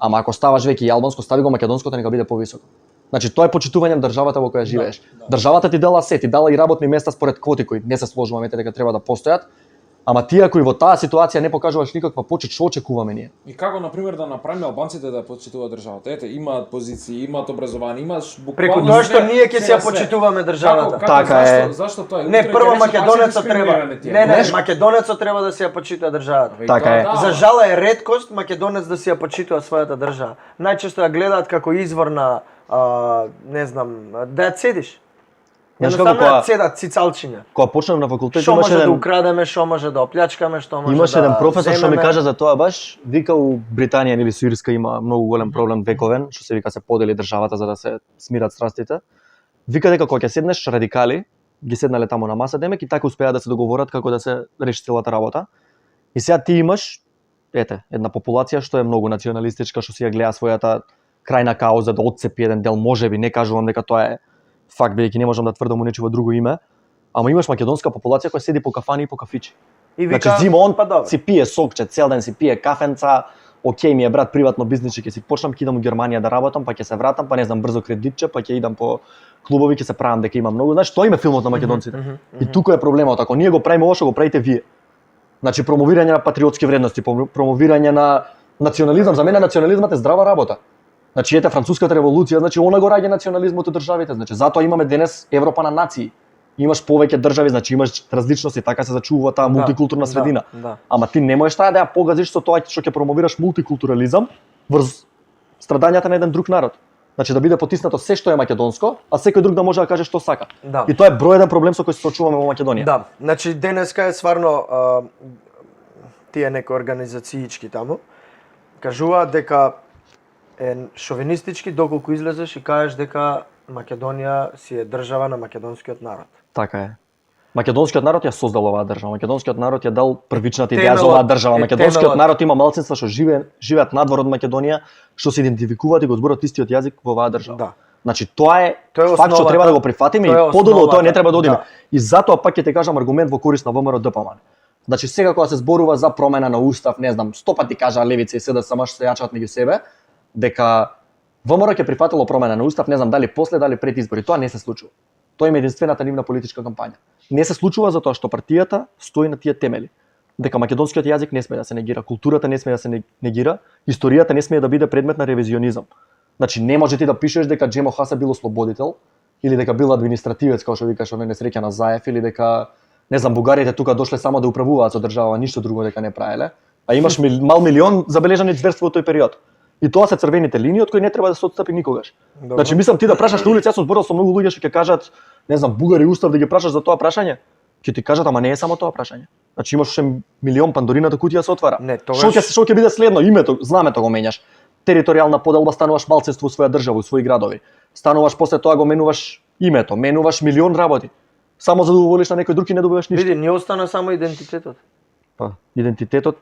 Ама ако ставаш веќе и албанско, стави го македонското, нека биде повисоко. Значи тоа е почитување на државата во која живееш. да. Државата ти дала се, ти дала и работни места според квоти кои не се сложуваме дека треба да постојат. Ама ти кои во таа ситуација не покажуваш никаква почит, што очекуваме ние? И како на пример да направиме албанците да почитуваат државата? Ете, имаат позиции, имаат образование, имаш буквално Преку тоа што све, ние ќе се сега ја све. почитуваме државата. Како, Така е. Зашто тоа? Не, Утре прво ќе рече, македонецот треба. дискриминирани тие. Не, Знаеш? македонецот треба да се ја почита државата. Така е. За жал е реткост македонец да си ја почитува својата држава. Најчесто ја гледаат како извор на не знам, да ја цедиш. Знаеш Едноставно како ја цедат цицалчиња. кога почнав на факултет Што имаше може да еден украдеме, што може да оплячкаме, што може имаше да еден професор што ми земеме. кажа за тоа баш, вика у Британија или со Ирска има многу голем проблем вековен, што се вика се подели државата за да се смират страстите. Вика дека кога ќе седнеш радикали, ги седнале таму на маса демек и така успеа да се договорат како да се реши целата работа. И сега ти имаш една популација што е многу националистичка, што си ја гледа својата крајна кауза да отцепи еден дел, можеби, не кажувам дека тоа е факт, бидејќи не можам да тврдам му нечиво друго име, ама имаш македонска популација која седи по кафани и по кафичи. И вика, Значи зима он па добро. си пие сокче, цел ден си пие кафенца, окей ми е брат приватно бизнисче, ќе си почнам, ќе идам у Германија да работам, па ќе се вратам, па не знам брзо кредитче, па ќе идам по клубови, ќе се правам дека има многу. Значи тоа има филмот на македонците. И тука е проблемот, ако ние го правиме ова што го правите вие. Значи промовирање на патриотски вредности, промовирање на национализам, за мене национализмот е здрава работа. Значи ете француската револуција, значи она го раѓа национализмот у државите, значи затоа имаме денес Европа на нации. Имаш повеќе држави, значи имаш различности, така се зачувува таа мултикултурна средина. Да. Ама ти не можеш таа да ја погазиш со тоа што ќе промовираш мултикултурализам врз страдањата на еден друг народ. Значи да биде потиснато се што е македонско, а секој друг да може да каже што сака. Да. И тоа е број еден проблем со кој се соочуваме во Македонија. Да, значи денеска е сварно тие некои организациички таму кажуваат дека е шовинистички доколку излезеш и кажеш дека Македонија си е држава на македонскиот народ. Така е. Македонскиот народ ја создал оваа држава. Македонскиот народ ја дал првичната идеја за Темелот оваа држава. е Македонскиот темелот. народ има малцинства што живеат надвор од Македонија, што се идентификуваат и го зборат истиот јазик во оваа држава. Да. Значи тоа е Тоа е факт што основата. треба да го прифатиме и Тоа е подолу од тоа не основата. треба да одиме. Да. И затоа пак ќе ти кажам аргумент во корист на ВМРО ДПМН. Значи сега кога се зборува за промена на устав, не знам, 100 пати кажа левица и СДСМ што се јачаат меѓу себе, дека ВМРО ќе прифатило промена на устав, не знам дали после, дали пред избори, тоа не се случува. Тоа е единствената нивна политичка кампања. Не се случува затоа што партијата стои на тие темели. Дека македонскиот јазик не смее да се негира, културата не смее да се негира, историјата не смее да биде предмет на ревизионизам. Значи не може ти да пишеш дека Джемо Хасе бил ослободител или дека бил административец, како што викаш оној несреќа на Заев, или дека не знам бугарите тука дошле само да управуваат со држава, ништо друго дека не правеле. А имаш мал милион забележани зверства во тој период. И тоа се црвените линии од кои не треба да се отстапи никогаш. Добро. Значи мислам ти да прашаш на улица, јас сум зборал со многу луѓе што ќе кажат, не знам, бугари устав да ги прашаш за тоа прашање, ќе ти кажат ама не е само тоа прашање. Значи имаш уште милион пандорината кутија се отвара. Не, тогаш- Што ќе биде следно? Името, знамето го менјаш. Територијална поделба, стануваш малцинство во своја држава, во своји градови. Стануваш после тоа го менуваш името, менуваш милион работи. Само за да уволиш на некој друг и не добиваш ништо. Види, не остана само идентитетот. Па, идентитетот,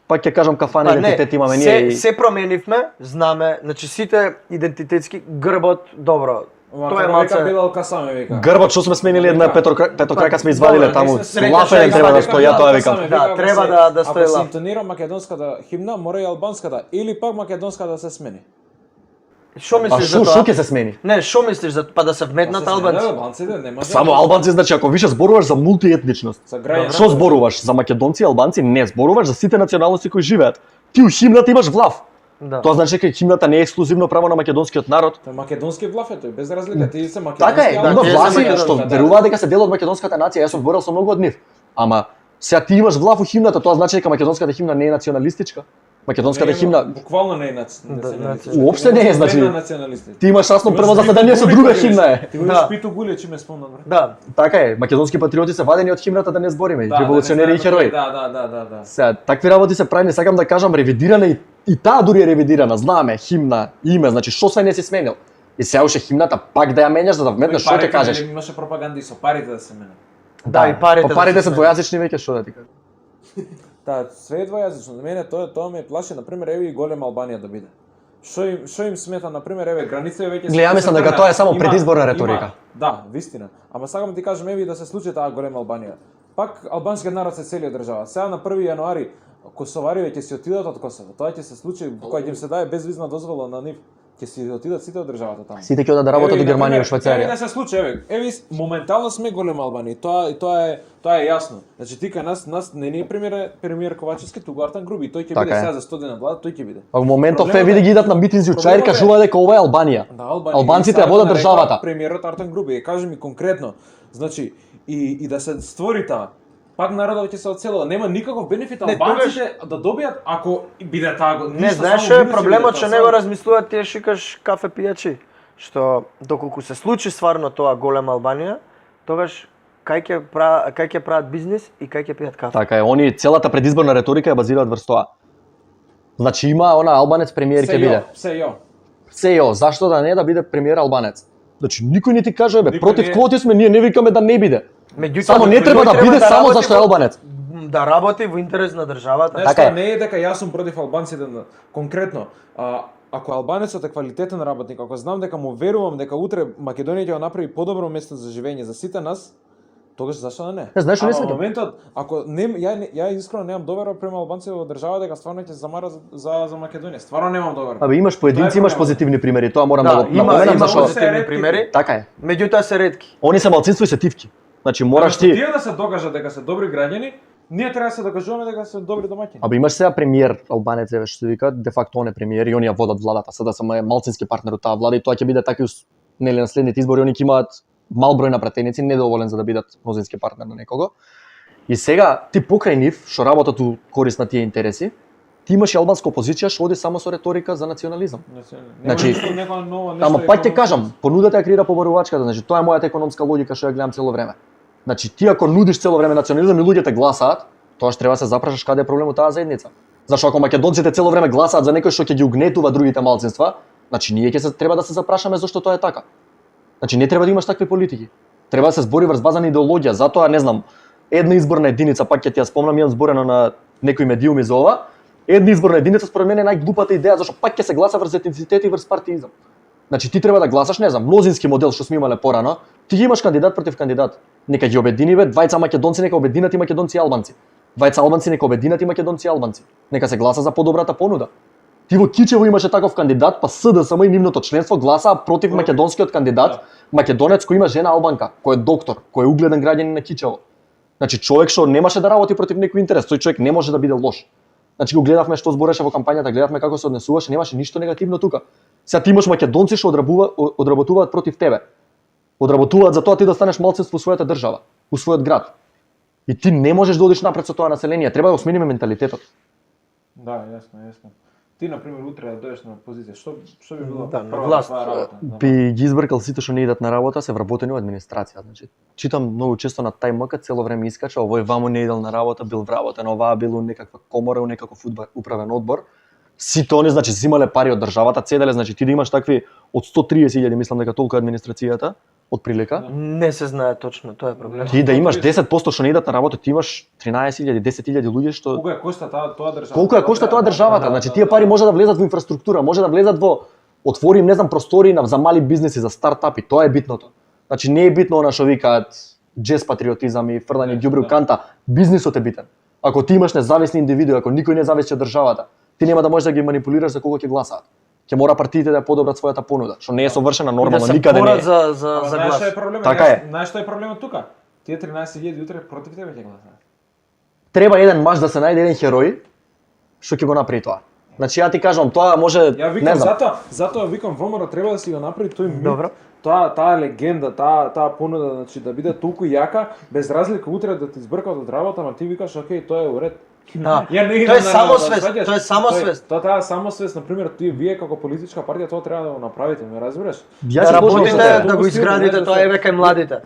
пак ќе кажам кафан Па, идентитет имаме ние и се променивме, знаме, значи сите идентитетски грбот, добро. Тоа е малце. Билалка саме вика. грбот што сме сменили една петокрака сме извадиле Добро, таму. среќа, Лафен што треба да извади стои, ја тоа викам. Да, треба да стои Ако се лав. интонира македонската химна, мора и албанската или пак македонската да се смени. Што А мислиш за што тоа? ќе се смени? Не, што мислиш за па да се вметнат албанци? Албанците нема. Само албанци, значи ако више зборуваш за мултиетничност. За граѓани. Што зборуваш за македонци и албанци? Не, зборуваш за сите националности кои живеат. Ти у химната имаш влав. Да. Тоа значи дека химната не е ексклузивно право на македонскиот народ. Тоа е македонски влаф е тој, без разлика, ти се македонски. Така е, да, има тие се власи македонски, што да. веруваат дека се дел од македонската нација. Јас сум зборел со многу од нив. Ама сега ти имаш влав у химната, тоа значи дека македонската химна не е националистичка. Македонската химна буквално не е националист. Уопште не е, значи. националист. ти имаш расно прво заседание со друга химна е. Ти Да. имаш Пито Гуле, чиме спомнам. Да. Така е, македонски патриоти се вадени од химната да не збориме, Да, револуционери и херои. Да. Сега, такви работи се прави, не сакам да кажам ревидирана и таа дури е ревидирана, знаме, химна, име, значи што се не си сменил. И сега уште химната пак да ја менеш за да вметнеш што ќе кажеш. Имаше пропаганди и со парите да се мене. Да, и парите Па парите да се се двојазични веќе, што да ти кажам. Та све е двојазично. За мене тоа ме плаши, на пример, еве и голема Албанија да биде. Што им смета, на пример, еве границите веќе Гле, ја мислам дека тоа е само предизборна риторика. Да, вистина. Ама сакам ти кажам еве да се случи таа голема Албанија. Пак албанскиот народ се цели од држава. Сега на 1 јануари косовари веќе си отидат од Косово. Тоа ќе се случи кога ќе им се даде безвизна дозвола на нив. Ќе си отидат сите од државата таму. Сите ќе одат да работат Еве, до Германија и Еве Швајцарија. да се случи, еве моментално сме голема Албанија. Тоа е јасно. Значи ти кај нас не ни е премиер Ковачевски, туку Артан Груби, тој ќе Така биде е. сега за 100 дена влада, тој ќе биде. А во моментов Проблемот види е- ги идат на митинзи у Чаир, проблемот е- кажува дека ова е Албанија. Да, Албанија. Албанците И ја водат сега државата. река Премиерот Артан Груби, и кажи ми конкретно, значи и да се створи таа пак народот ќе се оцелува. Нема никаков бенефит Не, албанците да добијат ако биде таа. Не, знаеш што е проблемот, што не го размислуваат тие шикаш кафе пијачи. што доколку се случи стварно тоа голема Албанија, тогаш кај ќе прават бизнис и кај ќе пијат кафе. Така е, они целата предизборна реторика ја базираат врз тоа. Значи има она албанец премиер ќе биде. СЕО, зашто да не да биде премиер албанец? Значи никој не ти каже бе, против квоти сме, ние не викаме да не биде. Само не треба да биде само зашто е албанец. Да работи во интерес на државата. Така е. Не е дека јас сум против албанците конкретно. Ако албанецот е квалитетен работник, ако знам дека му верувам дека утре Македонија ќе го направи подобро место за живење за сите нас, тогаш зашто да не? Знаеш, не во моментот, ако не, ја искрено немам довера према албанците во држава дека стварно ќе се замара за Македонија. Стварно немам довера. Абе имаш поединци, имаш позитивни примери, тоа морам да го напоменам зашто позитивни примери. Така е. Меѓутоа се ретки. Они се малцинство и се тивки. Значи мораш ти тие да се докажат дека се добри граѓани, ние треба да се докажуваме дека се добри домаќини. Абе имаш сега премиер албанец, еве што се вика, де факто он е премиер и они ја водат владата. Сега само е малцински партнер од таа влада и тоа ќе биде така и нели на следните избори, они ќе имаат мал број на пратеници, недоволен за да бидат мнозински партнер на некого. И сега ти покрај нив што работат у корист на тие интереси, ти имаш и албанска опозиција што оди само со реторика за национализам. Значи, ама пак ќе кажам, понудата ја креира поборувачката, значи тоа е мојата економска логика што ја гледам цело време. Значи ти ако нудиш цело време национализам и луѓето гласаат, тоа што треба да се запрашаш каде е проблемот таа заедница. Зашто ако македонците цело време гласаат за некој што ќе ги угнетува другите малцинства, значи ние ќе треба да се запрашаме зашто тоа е така. Значи не треба да имаш такви политики. Треба да се збори врз база на идеологија, затоа не знам, една изборна единица, пак ќе ти ја спомнам, имам зборено на некои медиуми за ова. Една изборна единица според мене е најглупата идеја зашто пак ќе се гласа врз етницитет и врз партиизам. Значи ти треба да гласаш, не знам, мнозински модел што сме имале порано, ти ги имаш кандидат против кандидат. Нека ги обедини бе, двајца македонци нека обединат и македонци и албанци. Двајца албанци нека обединат и македонци и албанци. Нека се гласа за подобрата понуда. Ти во Кичево имаше таков кандидат, па СДСМ и нивното членство гласаа против македонскиот кандидат, македонец кој има жена албанка, кој е доктор, кој е угледен граѓанин на Кичево. Значи човек што немаше да работи против некој интерес, тој човек не може да биде лош. Значи го гледавме што збореше во кампањата, гледавме како се однесуваше, немаше ништо негативно тука. Сега ти имаш македонци што одработуваат против тебе. Одработуваат за тоа ти да станеш малцинство во својата држава, во својот град. И ти не можеш да одиш напред со тоа население, треба да смениме менталитетот. Да, јасно. Ти на пример утре да дојдеш на позиција, што би било на власт? Би ги избркал сите што не идат на работа, се вработени во администрација. Значи, читам многу често на тајмк, цело време искача, овој вамо не идел на работа, бил вработен, оваа бил у некаква комора, у некаков управен одбор. Сите они значи земале пари од државата, цеделе, значи ти да имаш такви од 130.000, мислам дека толку е администрацијата, од прилика. Не се знае точно, тоа е проблем. Ти да имаш 10% што не идат на работа, ти имаш 13.000, 10.000 луѓе што Колку ја кошта тоа државата? Колку ја кошта тоа државата? Значи тие пари може да влезат во инфраструктура, може да влезат во отвори, не знам, простори за мали бизнеси, за стартапи, тоа е битното. Значи не е битно она што викаат джез патриотизам и фрлање ѓубри у канта, бизнисот е битен. Ако ти имаш независни индивидуи, ако никој не зависи од државата, ти нема да можеш да ги манипулираш за кого ќе гласаат. Ќе мора партиите да ја подобрат својата понуда, што не е совршена нормално, да никаде не е. за глас. Така е. Знаеш што е проблемот тука? Тие 13.000 утре против тебе ќе гласаат. Треба еден маж да се најде, еден херој што ќе го направи тоа. Значи ја ти кажам, тоа може, ја викам, не знам. Затоа викам ВМРО треба да си го направи тој мит. Добро. Таа легенда, таа понуда, значи да биде толку јака, без разлика утре да ти избркаат од работа, ама ти викаш окей, тоа е уред. Да. Тоа е самосвест, тоа е самосвест. Тоа е самосвест, на пример, вие како политичка партија тоа треба да го направите, ме разбираш? Да работите, да го изградите, тоа е веќе младите.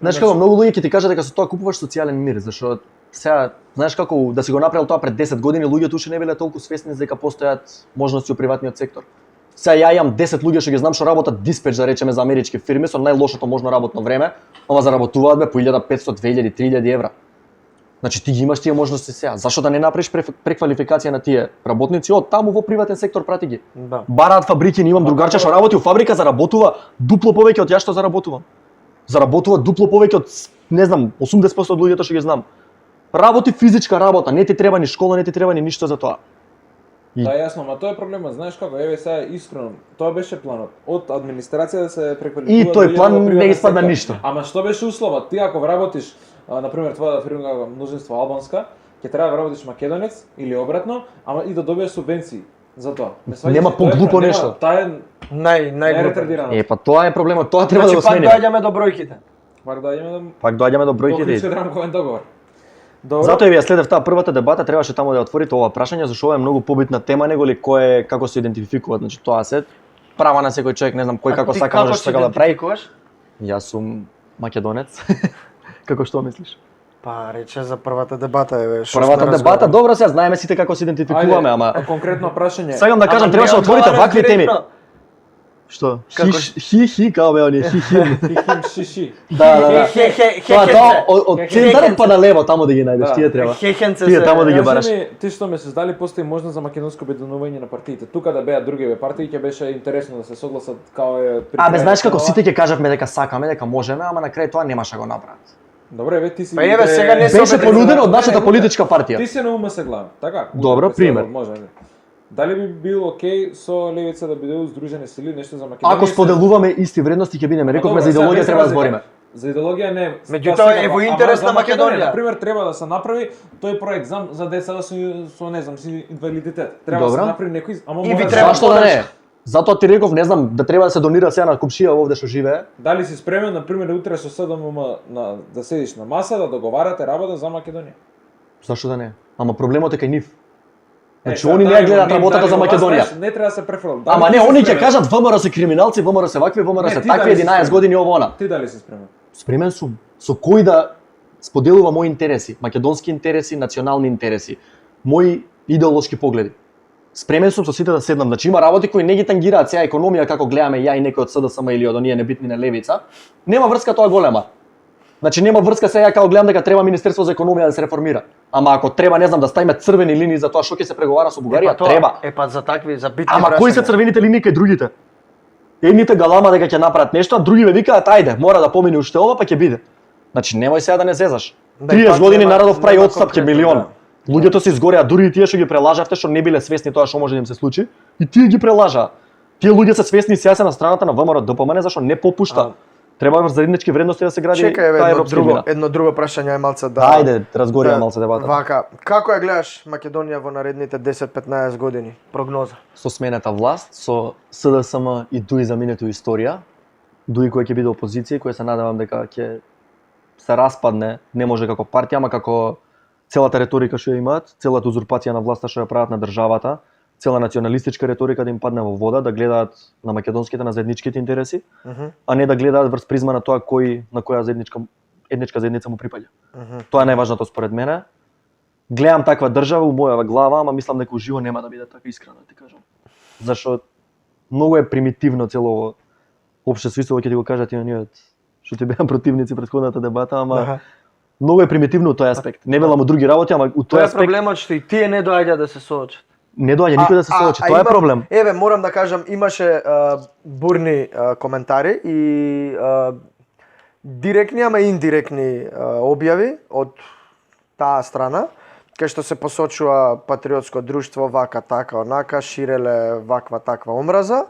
Знаеш како многу луѓе ќе ти кажат дека со тоа купуваш социјален мир, зашто сега знаеш како да си го направил тоа пред 10 години, луѓето уште не биле толку свесни дека постојат можности во приватниот сектор. Сега ја имам 10 луѓе што ги знам што работат диспеч, да речеме, за амерички фирми со најлошото можно работно време, ама заработуваат бе по 1500, 2000, 3000 евра. Значи ти ги имаш тие можности сега. Зашо да не направиш преквалификација на тие работници од таму во приватен сектор, прати ги. Да. Бараат фабрики, имам другарче што работи во фабрика, заработува дупло повеќе од ја што заработувам. Заработува дупло повеќе од, не знам, 80% од луѓето што ги знам. Работи физичка работа, не ти треба ни школа, не ти треба ни ништо за тоа. Да, јасно, ма тоа е проблемот, знаеш како, еве сега искрено, тоа беше планот. Од администрација да се преквалификува. И тој план не испадна ништо. Ама што беше условот? Ти ако вработиш, на пример, твоја фирма мнозинство албанска, ќе треба да вработиш македонец или обратно, ама и да добиеш субвенции за тоа. Нема поглупо нешто. Таа е најретардирано. Па тоа е проблемот, тоа треба да го смениме. Пак доаѓаме до бројките. Пак доаѓаме до бројките. Клучкиот рамковен договор. Добро. Затоа ја следев таа првата дебата, требаше таму да ја отворите ова прашање, зашто ова е многу побитна тема него ли кој е, како се идентификуваат, значи тоа се права на секој човек, не знам кој како сака може што да прави. Јас сум македонец. Како што мислиш? Па рече за првата дебата еве. Првата дебата, добро се знаеме сите како се идентификуваме, ама конкретно прашање. сакам да кажам требаше да отворите вакви теми. Што? Хи, као бе оние, Шиши. Да. Тоа од центарот па на лево таму да ги најдеш, тие треба. Хехенце Тие таму да ги бараш. Ти што ме создали постои можност за македонско обединување на партиите. Тука да беа другиве партии ќе беше интересно да се согласат као е. Абе знаеш како сите ќе кажавме дека сакаме, дека можеме, ама на крај тоа немаше го направат. Добре, еве ти си. Па еве сега не беше понудено од нашата политичка партија. Ти си на УМС глава, така? Добро, пример. Може. Дали би било окей со левица да биде уздружени сили нешто за Македонија? Ако споделуваме исти вредности ќе бидеме. Рековме за идеологија треба да збориме. За идеологија не. Меѓутоа е во интерес на Македонија. На пример треба да се направи тој проект за деца со не знам, со инвалидитет. Треба да се направи некој, ама мора. Зашто да не? Затоа ти реков, не знам, да треба да се донира сега на комшија овде што живее. Дали си спремен на пример утре со СДМ да седиш на маса да договарате работа за Македонија? Зашто да не? Ама проблемот е кај нив. Значи они не гледаат работата за Македонија. Не треба да се префрлат. Ама не, они ќе кажат ВМРО се криминалци, ВМРО се вакви, ВМРО се такви 11 години ово она. Ти дали си спремен? Спремен сум. Со кој да споделува мои интереси, македонски интереси, национални интереси, мои идеолошки погледи. Спремен сум со сите да седнам, значи има работи кои не ги тангираат сега економија како гледаме ја и некој од СДСМ или од оние небитни на левица. Нема врска тоа голема. Значи нема врска сега како гледам дека треба Министерство за економија да се реформира. Ама ако треба, не знам, да ставиме црвени линии за тоа што ќе се преговара со Бугарија, треба. Па за такви, за битни Ама кои се црвените линии кај другите? Едните галама дека ќе направат нешто, а другиве викаат ајде, мора да помине уште ова, па ќе биде. Значи немој сега да не зезаш. 30 години народов прави отстапки милион. Луѓето се изгореа, дури и тие што ги прелажавте, што не биле свесни тоа што може да им се случи, и тие ги прелажаа. Тие луѓе се свесни сега се на страната на ВМРО ДПМН зашто не попушта. Треба заеднички вредности да се гради таа европска идеја. Едно друго прашање е малце да. Ајде, разгорија малце дебата. Вака, како ја гледаш Македонија во наредните 10-15 години? Прогноза. Со смената власт, со СДСМ и дуи заминето историја, дуи кој ќе биде опозиција, кој се надевам дека ќе се распадне, не може како партија, ама како целата реторика што ја имаат, целата узурпација на власта што ја прават на државата, цела националистичка реторика да им падне во вода, да гледаат на македонските, на заедничките интереси, а не да гледаат врз призма на тоа на која етничка заедница му припаѓа. Тоа е најважното според мене. Гледам таква држава у мојава глава, ама мислам дека уживо нема да биде така, искрено ти кажам. Зашто многу е примитивно цело општеството, ќе ти го кажат и оние што ти беа противници претходната дебата, ама многу е примитивно у тој аспект. Не велам у други работи, ама у тој аспект. Тоа е проблемот што и тие не доаѓа да се соочат. Не доаѓа никој да се соочи, тоа е проблем. Еве, морам да кажам, имаше бурни коментари и директни, ама индиректни објави од таа страна, кај што се посочува патриотско друштво, вака, така, онака, ширеле ваква, таква омраза.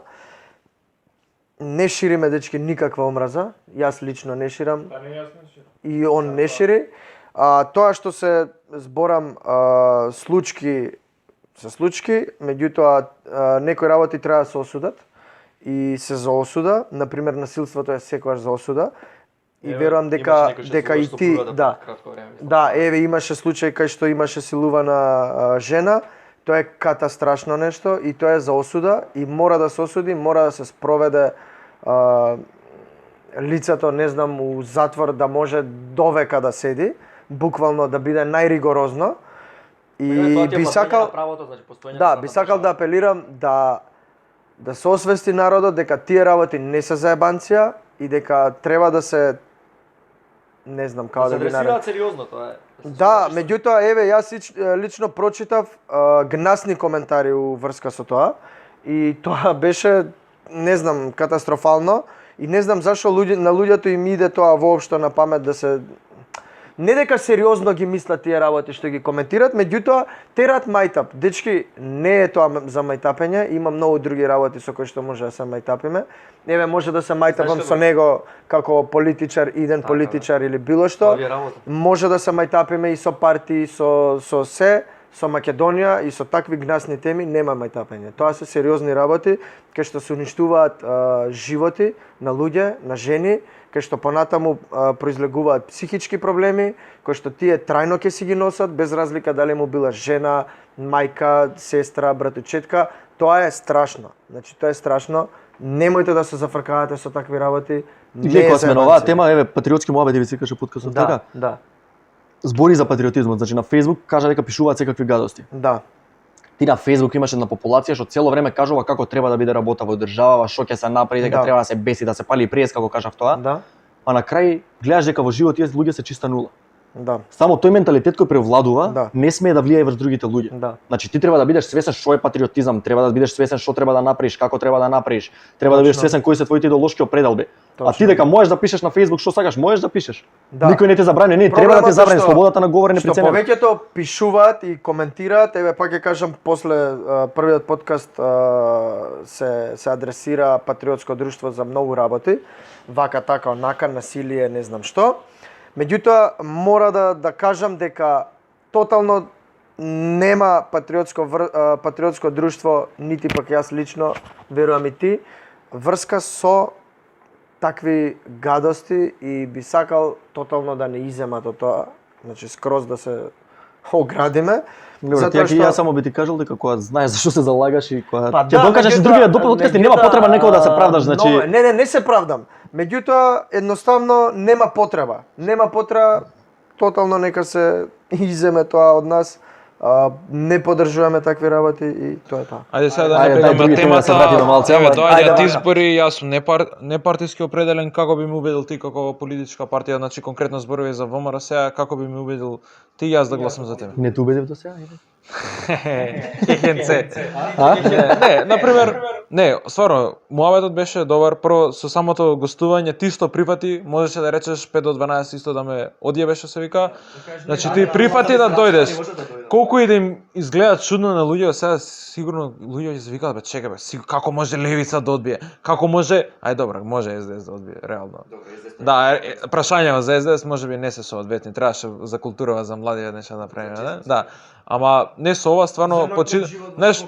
Не шириме, дечки, никаква омраза. Јас лично не ширам. И он не шири. Тоа што се зборам случки, меѓутоа некои работи треба да се осудат и се за осуда, например насилството е секогаш за осуда. И верувам дека и ти, да, еве имаше случај кај што имаше силувана жена, тоа е катастрашно нешто и тоа е за осуда и мора да се осуди, мора да се спроведе лицето, не знам, у затвор да може довека да седи, буквално да биде најригорозно. И би сакал би сакал да апелирам да се освести народот дека тие работи не се заебанција и дека треба да се не знам како да ги нарекам. Сериозно тоа е. Да, меѓутоа еве јас лично прочитав гнасни коментари у врска со тоа и тоа беше не знам катастрофално и не знам зашо на луѓето им иде тоа воопшто на памет да се не дека сериозно ги мислат тие работи што ги коментират, меѓутоа терат мајтап. Дечки, не е тоа за мајтапење, има многу други работи со кои што може да се мајтапиме. Еве може да се мајтапам со него како политичар, иден политичар или било што. Може да се мајтапиме и со партии, со се, со Македонија и со такви гнасни теми нема мајтапење. Тоа се сериозни работи кај што се уништуваат животи на луѓе, на жени, кај што понатаму произлегуваат психички проблеми, кои што тие трајно ќе си ги носат, без разлика дали му била жена, мајка, сестра, братучетка. Тоа е страшно. Значи, тоа е страшно. Немојте да се зафркавате со такви работи. Гледа, кога сме на оваа тема, еве патриотски муабети ви се каже подкастот, Да, така? да, Збори за патриотизмот, значи на Facebook кажа дека пишуваат секакви гадости. да. Ти на Facebook имаш една популација што цело време кажува како треба да биде работа во државава, што ќе се направи, дека Да. треба да се беси, да се пали прес, како кажав тоа. Да, А на крај гледаш дека во живот тие луѓе се чиста нула. да, Само тој менталитет кој превладува Да. не смее да влијае врз другите луѓе. да. Значи ти треба да бидеш свесен што е патриотизам, треба да бидеш свесен што треба да направиш, како треба да направиш, треба да бидеш Точно. свесен кои се твоите идеолошки определби. А Точно. ти дека можеш да пишеш на Facebook што сакаш, можеш да пишеш. Да. Никој не те забрани, не треба да те Проблемот е забрани што- слободата на говорење Што пред себе. повеќето пишуваат и коментираат, еве пак ќе кажам после првиот подкаст се адресира патриотско друштво за многу работи, вака така онака насилие, не знам што. Меѓутоа мора да кажам дека тотално нема патриотско друштво, нити пак јас лично, верувам и ти, врска со такви гадости и би сакал тотално да не иземат од тоа, значи скроз да се оградиме. Добро, ти ја само би ти кажал дека кога знаеш зашто се залагаш и кога Па ќе докажеш и другите подкасти, нема потреба некој да се правдаш, значи Не се правдам. Меѓутоа едноставно нема потреба. Нема потреба, тотално нека се иземе тоа од нас. Не поддржуваме такви работи и тоа е тоа. Ајде сега да Ајде, не дај бегаме други теми да се вратиме малце, Еве, ама- доаѓаат Ајде, избори, јас сум непартиски определен, како би ме убедил ти како политичка партија, значи конкретно зборови за ВМРО, сега како би ме убедил ти јас да гласам за тебе? не те убедив до сега. Хехенце. А? Не, например, не, стварно, муабетот беше добар, прво со самото гостување, ти исто прифати, можеше да речеш 5 до 12 исто да ме одјебеше се вика. Значи ти прифати да дојдеш. Колку и да им изгледа чудно на луѓе, сега сигурно луѓе ќе се викаат, бе чекај бе, како може левица да одбие? Како може? Ај добро, може СДС да одбие, реално. Да, прашањава за СДС можеби не се соодветни, требаше за културава за млади нешто да правиме, да? Да. Ама не со ова стварно знаеш,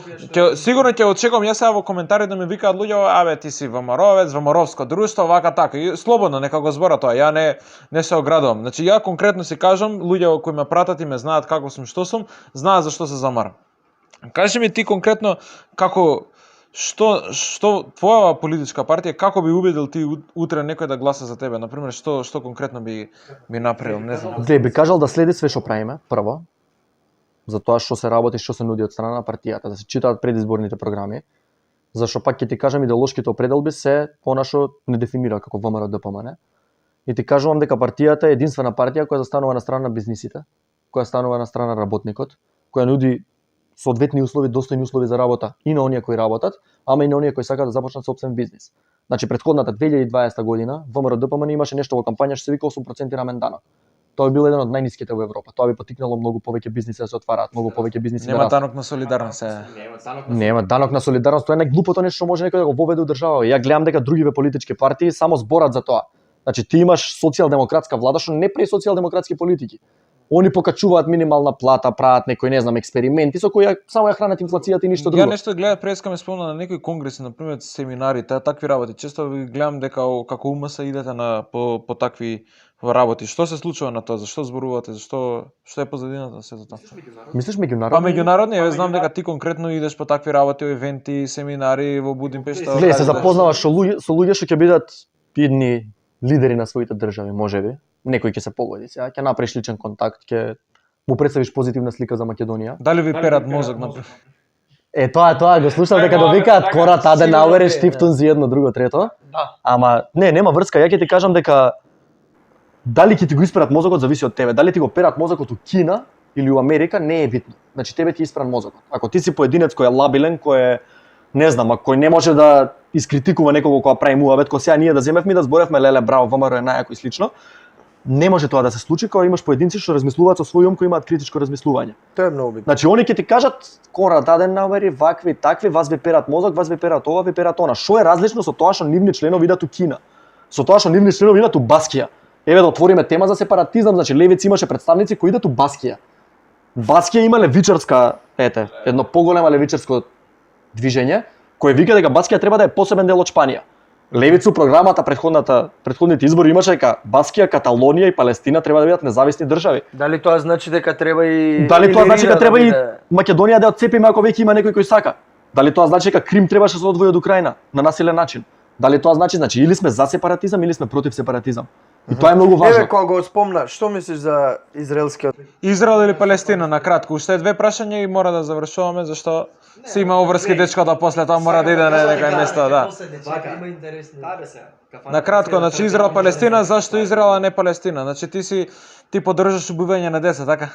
сигурно ќе очекувам јас сега во коментари да ми викаат луѓе, абе ти си ВМРО-овец, ВМРО-овско друштво, вака така. И слободно нека го збора тоа. Ја не се оградувам. Значи ја конкретно си кажам, луѓе кои ме пратат и ме знаат како сум, што сум, знаат зашто се замарам. Кажи ми ти конкретно како што твоја политичка партија како би убедил ти утре некој да гласа за тебе, например, што конкретно би направил, не знам. Би кажал да следи све што правиме, прво, за тоа што се работи, што се нуди од страна на партијата, да се читаат предизборните програми, зашто пак ќе ти кажам идеолошките определби се она што не дефинира како ВМРО ДПМН. И ти кажувам дека партијата е единствена партија која застанува на страна на бизнисите, која станува на страна на работникот, која нуди соодветни услови, достојни услови за работа и на оние кои работат, ама и на оние кои сакаат да започнат собствен бизнис. Значи претходната 2020 година ВМРО ДПМН имаше нешто во кампања што се вика 8% рамен данок. Тоа би бил еден од најниските во Европа. Тоа би поттикнало многу повеќе бизниси да се отвараат, многу повеќе бизниси да Нема растат. данок на солидарност сега. Нема данок на солидарност, тоа е најглупото нешто што може некој да го воведе у држава. Ја гледам дека другиве политички партии само зборат за тоа. Значи ти имаш социјалдемократска влада што не прави социјалдемократски политики. Они покачуваат минимална плата, прават некои, не знам, експерименти со кои само ја хранат инфлацијата и ништо друго. Ја нешто гледам преска ме спомна на некои конгреси, например семинари, такви работи. Често ви гледам дека како УМС идете на по такви работи. Што се случува на тоа? Зашто зборувате? Што е позадината на сето тоа? Мислиш меѓународно? Па меѓународни, ја знам дека ти конкретно идеш по такви работи, евенти, семинари во Будимпешта. Гледај, се запознаваш со луѓе што ќе бидат идни лидери на своите држави, можеби. Некој ќе се погоди сега, ќе направиш личен контакт, ќе му представиш позитивна слика за Македонија. Дали ви перат мозок на Тоа го слушав дека да викаат Корат Аденауер, Штифтунзи едно, друго, трето. Да. Ама нема врска, ја ќе ти кажам дека дали ќе ти го исперат мозокот зависи од тебе. Дали ти го перат мозокот у Кина или у Америка не е битно. Значи тебе ти испран мозокот. Ако ти си поединец кој е лабилен, кој е не знам, а кој не може да искритикува некого кога прави муабет, кој сега ние да земевме да зборевме леле браво, ВМРО е најако и слично. Не може тоа да се случи кога имаш поединци што размислуваат со свој ум, кои имаат критичко размислување. Тоа е многу битно. Значи они ќе ти кажат Корат Аденауер, вакви, такви, вас ви перат мозок, вас ви перат ова, ви перат она. Што е различно со тоа што нивни членови идат у Кина? Со тоа што нивни членови идат у Баскија. Еве да отвориме тема за сепаратизам, значи левици имаше представници кои идат у Баскија. Баскија има левичарска, едно поголемо левичарско движење, кој вика дека Баскија треба да е посебен дел од Шпанија. Левицу програмата претходните избори имаше дека Баскија, Каталонија и Палестина треба да бидат независни држави. Дали тоа значи дека треба и Дали тоа значи дека треба и да биде- Македонија да отцепиме ако веќе има некој кој сака? Дали тоа значи дека Крим требаше да се одвои од Украина на насилен начин? Дали тоа значи или сме за сепаратизам или сме против сепаратизам? И тоа е многу важно. Еве кога го спомна, што мислиш за израелскиот? Израел или Палестина, на кратко, уште две прашања и мора да завршуваме зашто се има обврски дечкото после тоа мора да иде на некој место, да. Има интересни. На кратко, значи Израел Палестина, зашто Израел а не Палестина? Значи ти поддржаш убивање на деца, така?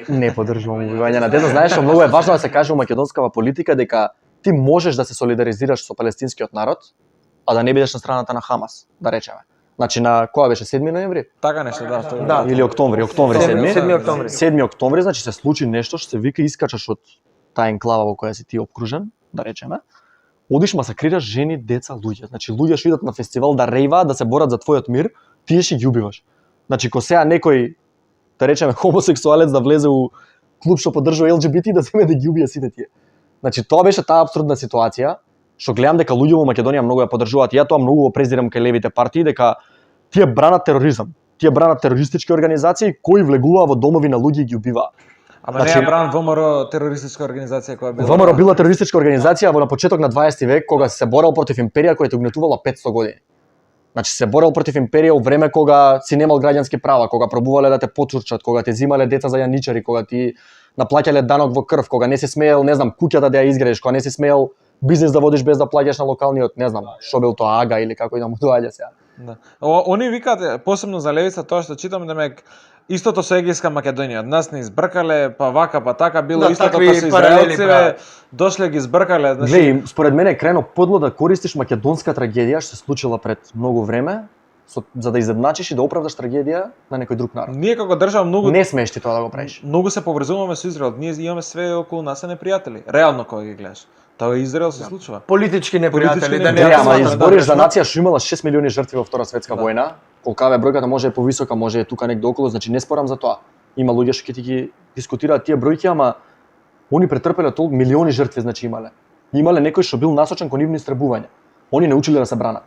Не поддржувам убивање на деца. Знаеш што многу е важно да се каже у македонскава политика дека ти можеш да се солидаризираш со палестинскиот народ, а да не бидеш на страната на Хамас, да речеме. Значи на кога беше 7 ноември? Така нешто, да. Да. Или октомври 7. 7 октомври. 7 октомври, значи се случи нешто што се вика искачаш од таа енклава во која си ти обкружен, да речеме. Одиш масакрираш жени, деца, луѓе. Значи луѓе што идат на фестивал да рејваат, да се борат за твојот мир, ти ќе ги убиваш. Значи ко сега некој, да речеме, хомосексуалец да влезе у клуб што поддржува ЛГБТ да земе да ги убие сите тие. Значи тоа беше таа апсурдна ситуација што гледам дека луѓе во Македонија многу ја поддржуваат. Ја тоа многу го презирам кај левите партии дека тие бранат тероризам. Тие бранат терористички организации кои влегуваа во домови на луѓе и ги убиваат. Ама не ја бран ВМРО терористичка организација која била. ВМРО била терористичка организација во на почеток на 20 век кога се борел против империја која те угнетувала 500 години. Значи се борел против империја во време кога си немал граѓански права, кога пробувале да те потурчат, кога те зимале деца за јаничари, кога ти наплаќале данок во крв, кога не си смеел, не знам, куќата да ја изградиш, кога не си смеел бизнес да водиш без да плаќаш на локалниот, не знам, што бил тоа ага или како и да му доаѓа сега. Да. Они викаат посебно за левица тоа што читам демек истото со Егејска Македонија. Од нас не избркале, па вака, па така било Да, истото такви со паралели израелциве, прават. дошле ги избркале, значи Глеј, според мене е крено подло да користиш македонска трагедија што се случила пред многу време, за да изедначиш и да оправдаш трагедија на некој друг народ. ние како држава многу Не смееш ти тоа да го правиш. многу се поврзуваме со Израел. Ние имаме све околу нас се непријатели. Реално кога ги гледаш. Тоа Израел се случува. Политички непријатели, да не Не, ја ама сматрам избориш за грешно. нација што имала 6 милиони жртви во Втора светска војна, колкава е бројката може е повисока, може е тука негде околу, значи не спорам за тоа. Има луѓе што ќе ти ги дискутираат тие бројки, ама они претрпеле толку милиони жртви, значи имале. Имале некој што бил насочен кон нивно истребување. Они не училе да се бранат.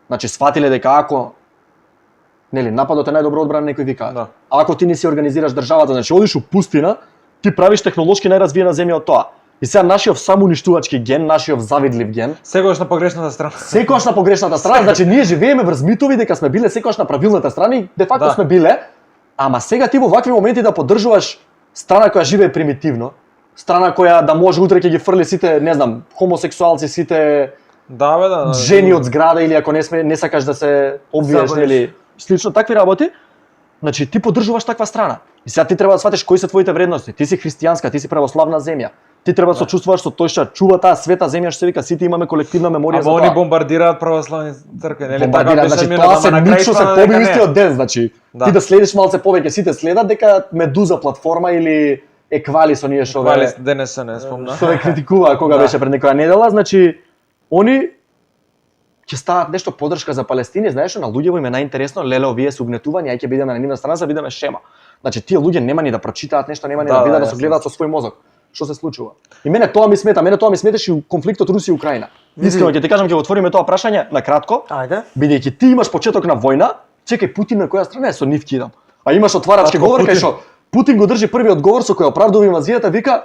Значи сватиле дека ако нападот е најдобро одбрана, некој вика. Да. Ако ти не си организираш државата, значи одиш у пустина, ти правиш технолошки најразвиена земја од тоа. И сега нашиот самоуништувачки ген, нашиот завидлив ген, Секогаш на погрешната страна. секогаш на погрешната страна, значи ние живееме врз митови дека сме биле секогаш на правилната страна и де факто Да. сме биле, ама сега ти во вакви моменти да поддржуваш страна која живее примитивно, страна која да може утре ќе ги фрли сите, не знам, хомосексуалци, сите Да, бе, да. жени од зграда или ако не сакаш да се обвиеш Забориш. или слично такви работи, значи ти поддржуваш таква страна. И сега ти треба да сватиш кои се твоите вредности. Ти си христијанска, ти си православна земја. Ти треба да се чувствуваш со тој што чува таа света земја што се вика сите имаме колективна меморија за Ама тоа. они бомбардираат православни цркви, нели? Бомбардира, значи мина, тоа ама се на крај нично се испада поби дека не. истиот ден, значи. Да. Ти да следиш малце повеќе, сите следат дека Медуза платформа или Еквали со ние што Хвали ве денес се не спомна. што ве критикуваа кога Да. беше пред некоја недела, значи они ќе стават нешто поддршка за Палестина, знаеш што на луѓе им е најинтересно, леле овие се угнетувани, ај ќе бидеме на нивна страна, за да бидеме шема. Значи тие луѓе нема ни да прочитаат нешто, нема ни Да, да видат да, да се јасно. гледаат со свој мозок. Што се случува? И мене тоа ми смета, мене тоа ми сметаше и у конфликтот Русија и Украина. Искрено ќе ти кажам, ќе го отвориме тоа прашање на кратко. Ајде. Бидејќи ти имаш почеток на војна, чекај Путин на која страна е со нив кидам. А имаш отварачки Татко, говор кај Путин. што Путин го држи првиот говор со кој оправдува инвазијата, вика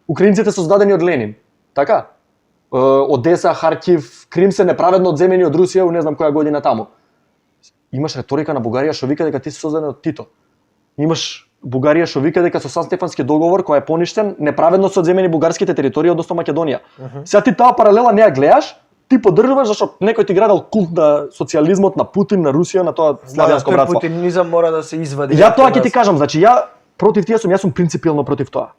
украинците се создадени од Ленин. Така? Одеса, Харкив, Крим се неправедно одземени од Русија у не знам која година таму. Имаш реторика на Бугарија што вика дека ти си создаден од Тито. Имаш Бугарија што вика дека со Сан Стефански договор кој е поништен, неправедно се одземени бугарските територии односно Македонија. Сега ти таа паралела не ја гледаш, ти поддржуваш зашто некој ти градел култ на социјализмот, на Путин, на Русија, на тоа славјанско Тој братство. путинизам мора да се извади. Ја тоа ќе ти кажам, значи ја против тие сум, јас сум принципиелно против тоа.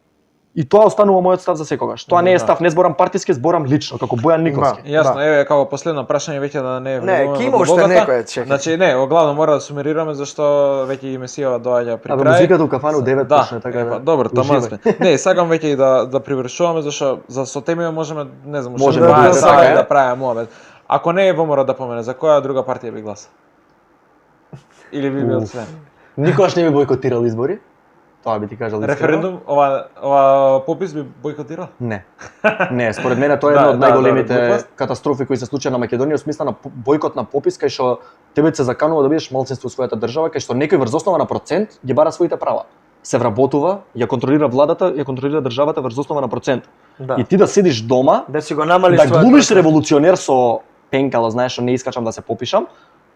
И тоа останува мојот став за секогаш. Тоа не е став, не зборам партиски, зборам лично, како Бојан Николски. Јасно, еве како последно прашање веќе да не Не, ки има уште некој, чекај. Значи не, оглавно мора да сумирираме зашто веќе и Месијава доаѓа при Абе крај. музиката у кафану 9 Да, почне, така да. добро, таман уживај. сме. Не, сакам веќе и да привршуваме зашто за со темиот можеме, не знам, Можеме, уште 20 да, сати така е. да правиме муабет. Ако не е ВМРО да помене, за која друга партија би гласа? Или би бил член? Никогаш не би бойкотирал избори. Тоа би ти кажал искрено. Референдум, ова попис би бойкотирал? Не. Не, според мене тоа е Да, една од да, најголемите да, глупост. катастрофи кои се случија на Македонија, во смисла на бойкот на попис кај што тебе се заканува да бидеш малцинство во својата држава, кај што некој врз основа на процент ги бара своите права. се вработува, ја контролира владата, ја контролира државата врз основа на процент. Да. И ти да седиш дома, Да си го намалиш да својот глумиш процент. револуционер со пенкала, знаеш, што не искачам да се попишам,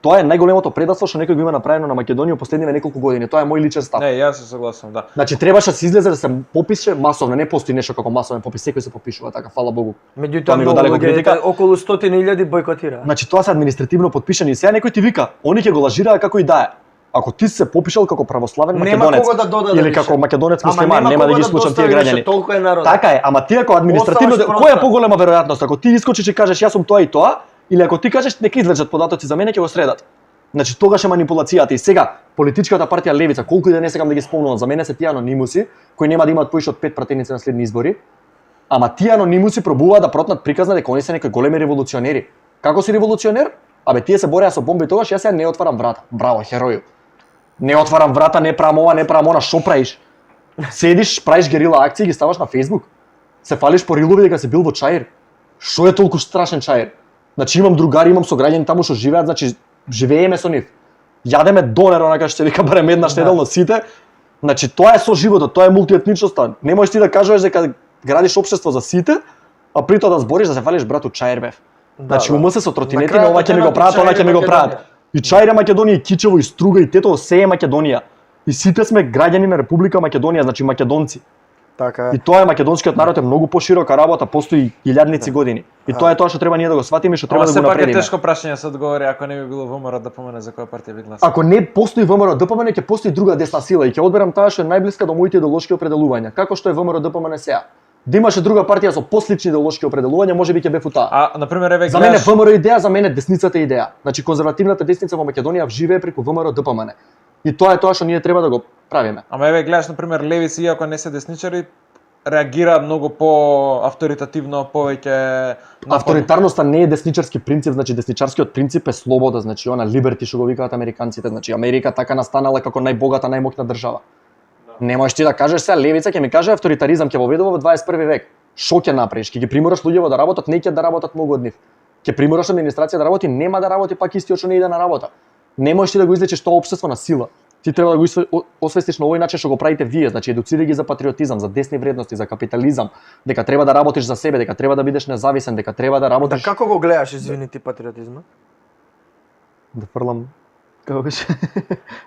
тоа е најголемото предавство што некој го има направено на Македонија последниве неколку години. Тоа е мој личен став. Не, јас се согласам, да. Значи требаше да се излезе да се попише масовно, не постои нешто како масовен попис, секој се попишува така, фала Богу. Меѓутоа Тоа ми го многу далеко луѓе, критика. околу 100.000 бойкотира. Значи тоа се административно подпишани и сега некој ти вика, они ќе го лажираа како и да е. Ако ти се попишал како православен Нема македонец кого да додаде или више. како македонец Ама муслиман, нема да ги слушам тие граѓани. Толку е народ. Така е, ама ти ако административно, Оставаш која е простор. поголема веројатност ако ти искочиш и кажеш јас сум тоа и тоа, или ако ти кажеш нека извлечат податоци за мене ќе го средат. Значи тогаш е манипулацијата и сега политичката партија Левица, колку и да не сакам да ги спомнувам, за мене се тие анонимуси кои нема да имаат поише од 5 пратеници на следни избори, ама тие анонимуси пробуваат да протнат приказна дека они се некои големи револуционери. Како си револуционер? Абе тие се бореа со бомби тогаш, јас сега не отварам врата. Браво, хероју. Не отварам врата, не правам ова, не правам она, шо правиш? Седиш, правиш герила акции и ги ставаш на Facebook. Се фалиш по рилови дека си бил во Чаир. Шо е толку страшен Чаир? Значи имам другари, имам сограѓани таму што живеат, значи живееме со нив. Јадеме донер, онака што се вика барем еднаш неделно сите. Значи тоа е со животот, тоа е мултиетничноста. Не можеш ти да кажеш дека градиш општество за сите, а при тоа да збориш да се фалиш брату Чаир бев. Значи ума се со тротинети, На крајот ова ќе ми го денот прават, Чаир она е ќе ми го прават. Македонија. И Чаир е Македонија, и Кичево, и Струга, и Тетово, се е Македонија. И сите сме граѓани на Република Македонија, значи македонци. Така И е. тоа е македонскиот народ е многу поширока работа, постои илјадници години. И тоа е тоа што треба ние да го сватиме и што треба Ама да го сепак е напредиме. тешко прашање се одговори ако не би било ВМРО да помине за која партија би гласал. Ако не постои ВМРО ДПМН, ќе постои друга десна сила и ќе одберам таа што е најблиска до моите идеолошки определувања. Како што е ВМРО ДПМН сега. Да имаше друга партија со послични идеолошки определувања, можеби ќе бев у таа. А на пример еве За мене гледаш ВМРО идеја, за мене десницата е идеја. Значи конзервативната десница во Македонија живее преку ВМРО ДПМН. И тоа е тоа што ние треба да го правиме. Ама еве гледаш на пример левици иако не се десничари реагираат многу по авторитативно, повеќе Авторитарноста не е десничарски принцип, значи десничарскиот принцип е слобода, значи она liberty што го викаат американците, значи Америка така настанала како најбогата, најмоќна држава. Не можеш ти да кажеш сега левица ќе ми каже авторитаризам ќе воведува во 21 век. Шо ќе направиш? Ќе ги примораш луѓето да работат, не ќе да работат многу од нив. Ќе примораш администрација да работи, нема да работи пак истиот што не иде на работа. Не можеш ти да го излечиш тоа општество на сила. Ти треба да го освестиш на овој начин што го правите вие, значи едуцирај ги за патриотизам, за десни вредности, за капитализам, дека треба да работиш за себе, дека треба да бидеш независен, дека треба да Да работиш. како го гледаш, извини ти, патриотизмот? Да фрлам, како беше,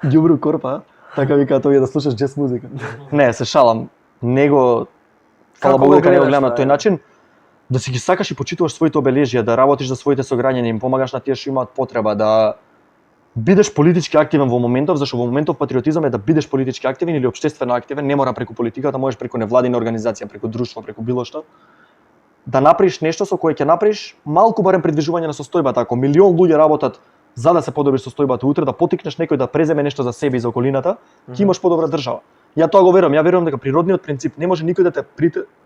ѓубру корпа, така вика тој да слушаш джез музика. Не, се шалам. Него, фала Како Богу го дека не го гледаш гледам на тоа, тој начин, да си ги сакаш и почитуваш своите обележја, да работиш за своите сограѓани, им помагаш на тие што имаат потреба, да бидеш политички активен во моментов, зашто во моментов патриотизам е да бидеш политички активен или општествено активен, не мора преку политиката, можеш преку невладина организација, преку друштво, преку било што. Да направиш нешто со кое ќе направиш малку барем придвижување на состојбата. Ако милион луѓе работат за да се подобри состојбата утре, да потикнеш некој да преземе нешто за себе и за околината, ќе имаш подобра држава. Ја тоа го верувам, ја верувам дека природниот принцип не може никој да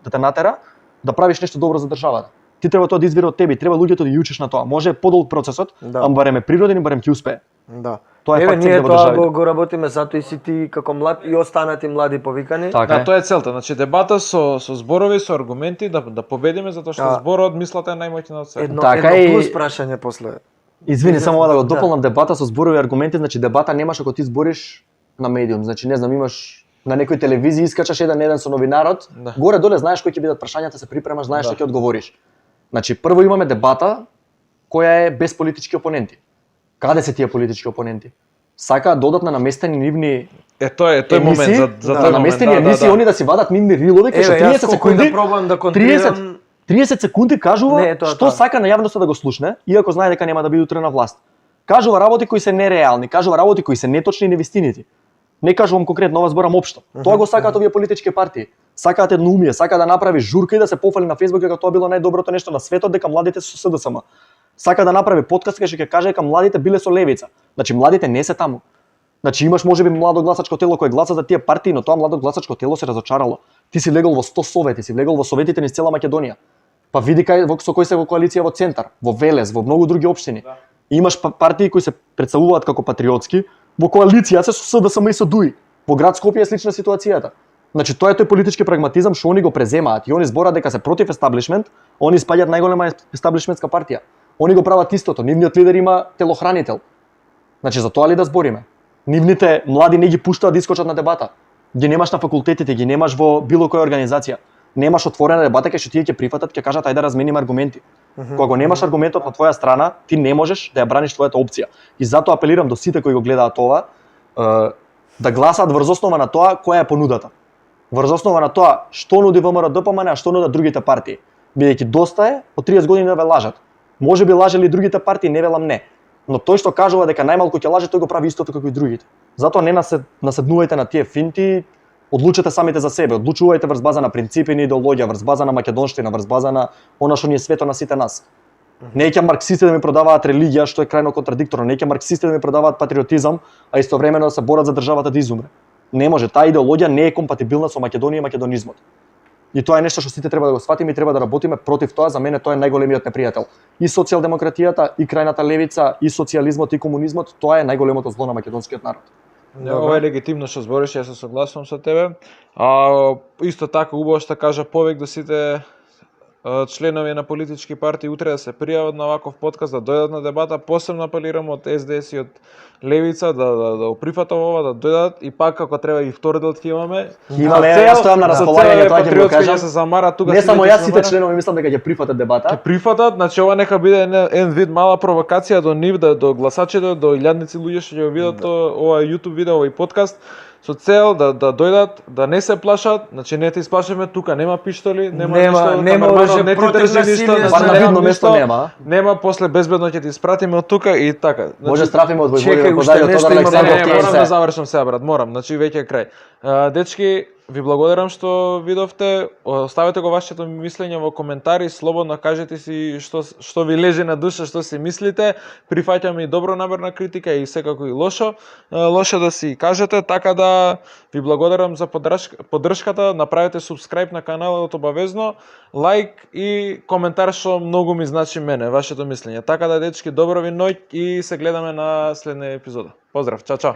те натера да правиш нешто добро за државата. Ти треба тоа да извире од тебе, треба луѓето да ги учиш на тоа. Може подолг процесот, Да. ама барем е природен и барем ќе успее. Да. Тоа е Еве факт ние во тоа државите. го работиме, затоа и си ти како млад и останати млади повикани. Така Да, е. тоа е целта. Значи дебата со зборови, со аргументи да победиме затоа што Да. зборот мислата е најмоćна од се. Едно, Така едно и- плюс прашање после. Извини, само да го Да. дополнам дебата со зборови и аргументи, значи дебата немаш ако ти збориш на медиум, значи не знам, имаш на некој телевизија искачаш еден со новинарот, Да. горе доле знаеш кои ќе бидат прашањата, се припремаш, знаеш Да. што ќе одговориш. Значи прво имаме дебата која е без политички опоненти. Каде се тие политички опоненти? Сакаат додатно наместени нивни Тоа е тој момент за да, тој момент. наместени емисии, они да си вадат нивни рилови, кај што Еве, јас 30 колку и да секунди пробам да контрирам. 30 секунди кажува Не, тоа, што тоа. сака на јавноста да го слушне, иако знае дека нема да биде утре на власт. Кажува работи кои се нереални, кажува работи кои се неточни и невистинити. Не кажувам конкретно, ова зборам општо. Тоа го сакаат овие политички партии. Сакаат едноумие, сака да направи журка и да се пофали на Facebook дека тоа било најдоброто нешто на светот, дека младите се со СДСМ. Сака да направи подкаст кај што ќе каже дека младите биле со левица. Значи младите не се таму. Значи имаш можеби младо гласачко тело кој гласа за тие партии, но тоа младо гласачко тело се разочарало. Ти си легол во 100 совети, си легол во советите низ цела Македонија. Па види со кој се во коалиција во центар, во Велес, во многу други општини. Да. Имаш партии кои се претставуваат како патриотски, во коалиција се со СДСМ и со ДУИ. Во град Скопје е слична ситуацијата. Значи тоа е тој политички прагматизам што они го преземаат и они збораат дека се против естаблишмент, они спаѓаат најголема естаблишментска партија. Они го прават истото, нивниот лидер има телохранител. Значи за тоа ли да збориме? Нивните млади не ги пуштаат да искочат на дебата. Ги немаш на факултетите, ги немаш во било која организација. Немаш отворена дебата кај што тие ќе прифатат, ќе кажат ајде да размениме аргументи. Кога немаш аргументот на твоја страна, ти не можеш да ја браниш твојата опција. И затоа апелирам до сите кои го гледаат ова, да гласаат врз основа на тоа која е понудата. Врз основа на тоа што нуди ВМРО-ДПМН, а што нудат другите партии. Бидејќи доста е од 30 години да ве лажат. Може би лажели другите партии, не велам не. Но тој што кажува дека најмалку ќе лаже, тој го прави истото како и другите. Затоа не наседнувајте на тие финти, одлучете самите за себе, одлучувајте врз база на принципи и идеологија, врз база на македонштина, врз база на она што ни е свето на сите нас. Не ќе марксистите да ми продаваат религија, што е крајно контрадикторно, не ќе марксистите да ми продаваат патриотизам, а истовремено да се борат за државата да изумре. Не може, таа идеологија не е компатибилна со Македонија и македонизмот. И тоа е нешто што сите треба да го сватиме и треба да работиме против тоа. За мене тоа е најголемиот непријател. И социјалдемократијата, и крајната левица, и социјализмот, и комунизмот, тоа е најголемото зло на македонскиот народ. Ова е легитимно што збориш, јас се согласувам со тебе. Исто така убаво што кажа повик до сите членови на политички партии утре да се пријават на ваков подкаст, да дојдат на дебата. Посебно апелирам од СДС и од Левица да прифатат ова, да дојдат и пак како треба и втори дел ќе имаме. Имаме, јас стојам на располагање, тоа ќе го кажам. Се замара тука. Не само јас, сите членови мислам дека ќе прифатат дебата. Ќе прифатат, значи ова нека биде еден вид мала провокација до нив, до гласачите, до илјадници луѓе што ќе го видат ова YouTube видео и подкаст, со цел да дојдат, да не се плашат, значи не те исплашиме, тука нема пиштоли, нема оружје, не ти против држи насилие, ништо, бар на видно место нема. Нема, после безбедно ќе ти испратиме од тука и така. Може страфиме од чекај, Војводина уште Козари, од нешто Тодор има, Александров, Морам да КС. завршам сега, брат, морам, значи веќе е крај. Дечки, ви благодарам што видовте, оставете го вашето мислење во коментари, слободно кажете си што ви лежи на душа, што си мислите, прифаќаме и добронамерна критика и секако и лошо да си кажете, така да ви благодарам за поддршката, направете субскрајб на каналот обавезно, лајк и коментар што многу ми значи мене, вашето мислење. Така да, дечки, добро ви ноќ и се гледаме на следна епизода. Поздрав, чао.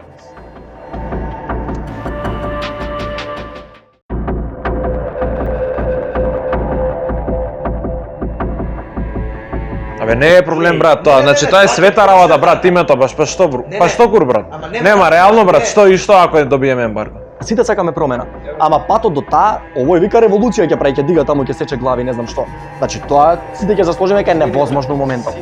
Абе не е проблем, брат, тоа. Значи тоа е света работа, брат, името па што кур, брат? Нема реално, брат, што ако добиеме ембарго? Сите сакаме промена. Ама патот до таа, овој вика револуција ќе прави, ќе дига таму, ќе сече глави, не знам што. Значи тоа сите ќе заслужиме дека е невозможно моментот.